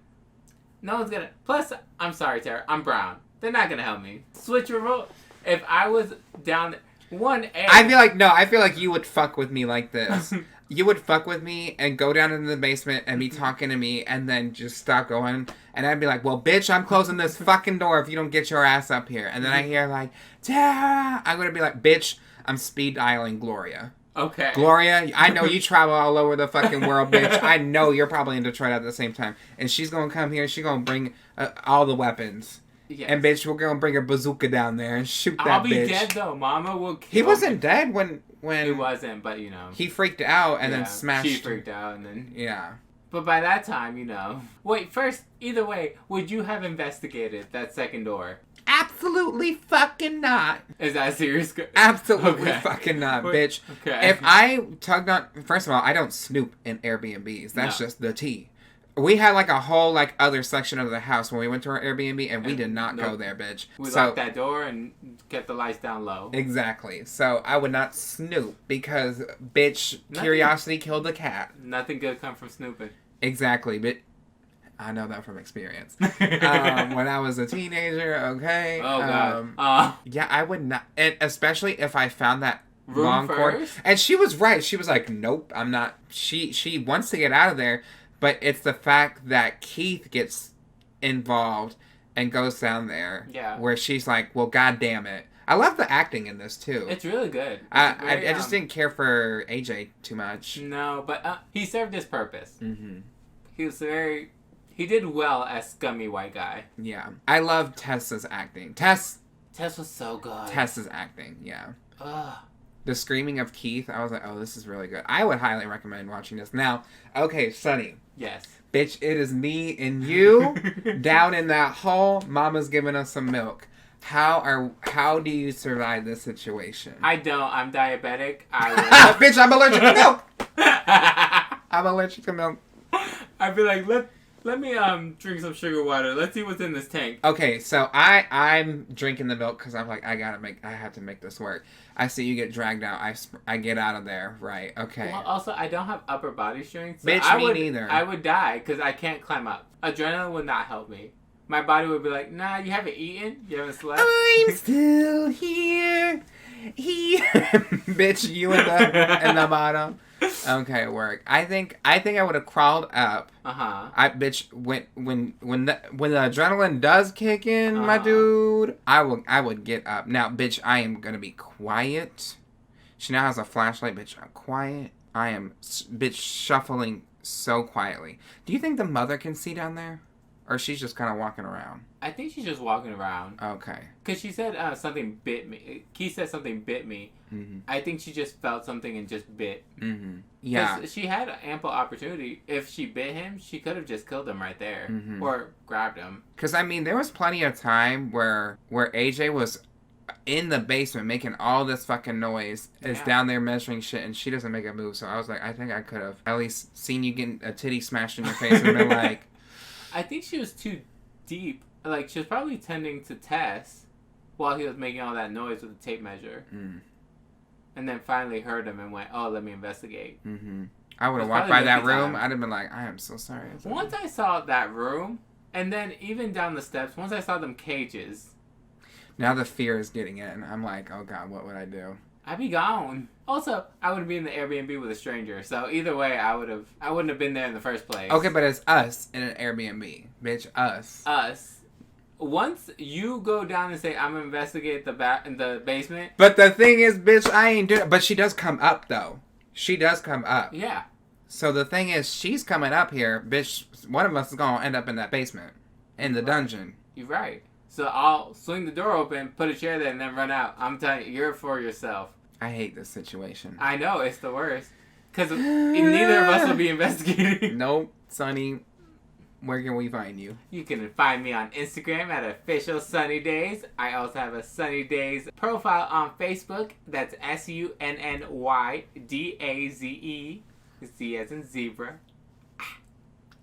[SPEAKER 2] No one's gonna... Plus, I'm sorry, Terrah. I'm brown. They're not gonna help me. Switch your role. If I was down...
[SPEAKER 1] I feel like you would fuck with me like this. You would fuck with me and go down into the basement and be talking to me and then just stop going. And I'd be like, well, bitch, I'm closing this fucking door if you don't get your ass up here. And then I hear like, Terrah! I'm gonna be like, bitch, I'm speed dialing Gloria. Okay. Gloria, I know you travel all over the fucking world, bitch. I know you're probably in Detroit at the same time. And she's going to come here. She's going to bring all the weapons. Yes. And, bitch, we're going to bring a bazooka down there and shoot that bitch. I'll be dead,
[SPEAKER 2] though. Mama will kill
[SPEAKER 1] He wasn't dead when...
[SPEAKER 2] He wasn't, but, you know.
[SPEAKER 1] He freaked out and then smashed...
[SPEAKER 2] She freaked out and then...
[SPEAKER 1] Yeah.
[SPEAKER 2] But by that time, you know... Wait, first, either way, would you have investigated that second door?
[SPEAKER 1] Absolutely fucking not.
[SPEAKER 2] Is that serious?
[SPEAKER 1] Absolutely fucking not, bitch. Okay. If I tugged on... First of all, I don't snoop in Airbnbs. That's just the tea. We had like a whole like other section of the house when we went to our Airbnb, and we did not go there, bitch.
[SPEAKER 2] We locked that door and kept the lights down low.
[SPEAKER 1] Exactly. So I would not snoop because, bitch, curiosity killed the cat.
[SPEAKER 2] Nothing good come from snooping.
[SPEAKER 1] Exactly, but I know that from experience. When I was a teenager, okay.
[SPEAKER 2] Oh God.
[SPEAKER 1] Yeah, I would not, and especially if I found that
[SPEAKER 2] room
[SPEAKER 1] long cord.
[SPEAKER 2] first?
[SPEAKER 1] And she was right. She was like, "Nope, I'm not." She wants to get out of there. But it's the fact that Keith gets involved and goes down there.
[SPEAKER 2] Yeah.
[SPEAKER 1] Where she's like, well, God damn it. I love the acting in this, too.
[SPEAKER 2] It's really good.
[SPEAKER 1] I just didn't care for AJ too much.
[SPEAKER 2] No, but he served his purpose.
[SPEAKER 1] Mm-hmm.
[SPEAKER 2] He did well as scummy white guy.
[SPEAKER 1] Yeah. I love Tessa's acting. Tess
[SPEAKER 2] was so good.
[SPEAKER 1] Tessa's acting, yeah.
[SPEAKER 2] Ugh.
[SPEAKER 1] The screaming of Keith, I was like, oh, this is really good. I would highly recommend watching this. Now, okay, Sunny.
[SPEAKER 2] Yes.
[SPEAKER 1] Bitch, it is me and you down in that hole. Mama's giving us some milk. How do you survive this situation?
[SPEAKER 2] I don't. I'm diabetic.
[SPEAKER 1] Bitch, I'm allergic to milk. I'm allergic to milk.
[SPEAKER 2] I'd be like, let me drink some sugar water. Let's see what's in this tank.
[SPEAKER 1] Okay, so I'm drinking the milk because I'm like, I have to make this work. I see you get dragged out. I get out of there. Right. Okay.
[SPEAKER 2] Well, also, I don't have upper body strength. So
[SPEAKER 1] Bitch, me neither.
[SPEAKER 2] I would die because I can't climb up. Adrenaline would not help me. My body would be like, nah, you haven't eaten? You haven't slept?
[SPEAKER 1] I'm still here. Bitch, you in the bottom. Okay, work. I think I would have crawled up. Bitch, when the adrenaline does kick in, my dude, I would get up. Now, bitch, I am gonna be quiet. She now has a flashlight, bitch. I'm quiet. I am, bitch, shuffling so quietly. Do you think the mother can see down there, or she's just kind of walking around?
[SPEAKER 2] I think she's just walking around.
[SPEAKER 1] Okay.
[SPEAKER 2] Because she said something bit me. Keith said something bit me. Mm-hmm. I think she just felt something and just bit.
[SPEAKER 1] Mm-hmm. Yeah.
[SPEAKER 2] She had ample opportunity. If she bit him, she could have just killed him right there. Mm-hmm. Or grabbed him.
[SPEAKER 1] Because, I mean, there was plenty of time where AJ was in the basement making all this fucking noise, is down there measuring shit, and she doesn't make a move. So I was like, I think I could have at least seen you getting a titty smashed in your face and been like...
[SPEAKER 2] I think she was too deep. Like, she was probably tending to Tess while he was making all that noise with the tape measure. Mm. And then finally heard him and went, oh, let me investigate.
[SPEAKER 1] Mm-hmm. I would have walked by that room. I'd have been like, I am so sorry.
[SPEAKER 2] Once I saw that room, and then even down the steps, once I saw them cages...
[SPEAKER 1] Now the fear is getting in. I'm like, oh God, what would I do?
[SPEAKER 2] I'd be gone. Also, I would be in the Airbnb with a stranger. So either way, I wouldn't have been there in the first place.
[SPEAKER 1] Okay, but it's us in an Airbnb. Bitch, us.
[SPEAKER 2] Us. Once you go down and say, I'm going to investigate in the basement.
[SPEAKER 1] But the thing is, bitch, I ain't doing it. But she does come up, though. She does come up.
[SPEAKER 2] Yeah.
[SPEAKER 1] So the thing is, she's coming up here. Bitch, one of us is going to end up in that basement. In the dungeon.
[SPEAKER 2] You're right. So I'll swing the door open, put a chair there, and then run out. I'm telling you, you're for yourself.
[SPEAKER 1] I hate this situation.
[SPEAKER 2] I know, it's the worst. Because neither of us will be investigating.
[SPEAKER 1] Nope, Sunny. Where can we find you?
[SPEAKER 2] You can find me on Instagram at official Sunny Daze. I also have a Sunny Daze profile on Facebook. That's SUNNYDAZE. Z as in zebra.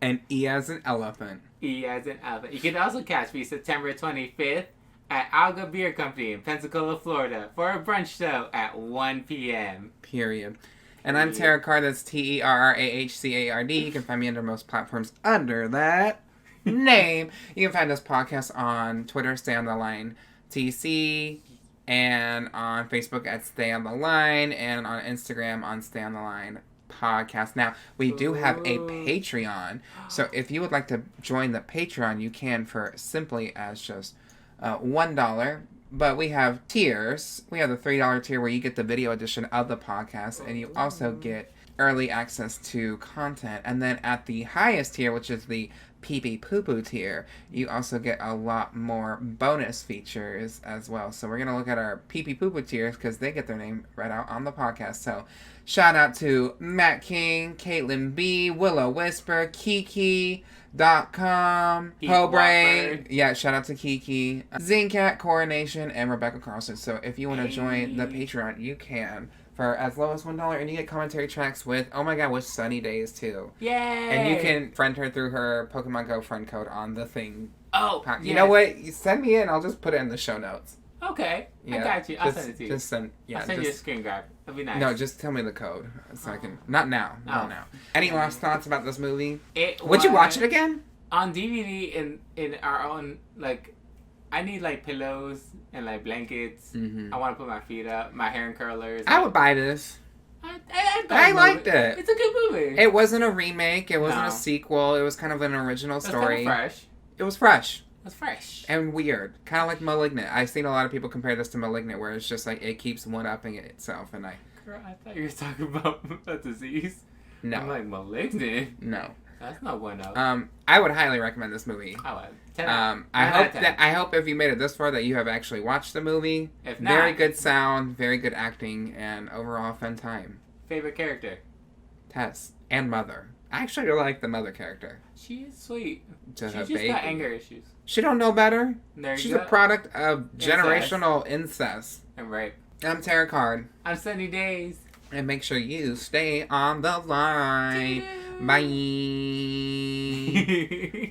[SPEAKER 1] And E as in elephant.
[SPEAKER 2] E as in elephant. You can also catch me September 25th at Alga Beer Company in Pensacola, Florida for a brunch show at 1 p.m.
[SPEAKER 1] Period. And I'm Terrah Card. That's TERRAHCARD. You can find me under most platforms under that name. You can find this podcast on Twitter, Stay on the Line TC, and on Facebook at Stay on the Line, and on Instagram on Stay on the Line Podcast. Now, we do have a Patreon, so if you would like to join the Patreon, you can for simply as just $1. But we have tiers. We have the $3 tier where you get the video edition of the podcast, and you also get early access to content. And then at the highest tier, which is the pee-pee poo-poo tier, you also get a lot more bonus features as well. So we're going to look at our pee-pee poo-poo tiers because they get their name read out on the podcast. So shout out to Matt King, Caitlin B, Willow Whisper, Kiki.com, Pobrain. Yeah, shout out to Kiki, Zincat, Coronation, and Rebecca Carlson. So if you want to join the Patreon, you can for as low as $1, and you get commentary tracks with Sunny Daze too.
[SPEAKER 2] Yay!
[SPEAKER 1] And you can friend her through her Pokemon Go friend code on the thing.
[SPEAKER 2] Oh,
[SPEAKER 1] you know what? You send me in. I'll just put it in the show notes.
[SPEAKER 2] Okay, I got you. I'll send it to you.
[SPEAKER 1] I'll send you
[SPEAKER 2] a screen grab. That'd be nice.
[SPEAKER 1] No, just tell me the code so I can. Not now. Not now. Any last thoughts about this movie? Would you watch it again?
[SPEAKER 2] On DVD in our own, like, I need, like, pillows and, like, blankets. Mm-hmm. I want to put my feet up, my hair in curlers.
[SPEAKER 1] I would buy this.
[SPEAKER 2] I
[SPEAKER 1] liked it.
[SPEAKER 2] It's a good movie.
[SPEAKER 1] It wasn't a remake. It wasn't a sequel. It was kind of an original story.
[SPEAKER 2] It was kind of fresh.
[SPEAKER 1] It was fresh.
[SPEAKER 2] It was fresh.
[SPEAKER 1] And weird. Kind of like Malignant. I've seen a lot of people compare this to Malignant, where it's just like it keeps one-upping itself. And
[SPEAKER 2] Girl, I thought you were talking about a disease.
[SPEAKER 1] No.
[SPEAKER 2] I'm like, Malignant?
[SPEAKER 1] No.
[SPEAKER 2] That's not one up.
[SPEAKER 1] I would highly recommend this movie.
[SPEAKER 2] I would.
[SPEAKER 1] 10 I hope if you made it this far that you have actually watched the movie.
[SPEAKER 2] If not,
[SPEAKER 1] very good sound, very good acting, and overall fun time.
[SPEAKER 2] Favorite character?
[SPEAKER 1] Tess and Mother. I actually like the Mother character.
[SPEAKER 2] She is sweet.
[SPEAKER 1] She
[SPEAKER 2] just got anger issues.
[SPEAKER 1] She don't know better. She's a product of generational incest.
[SPEAKER 2] And rape.
[SPEAKER 1] I'm Terrah Card.
[SPEAKER 2] I'm Sunny Daze.
[SPEAKER 1] And make sure you stay on the line. Bye.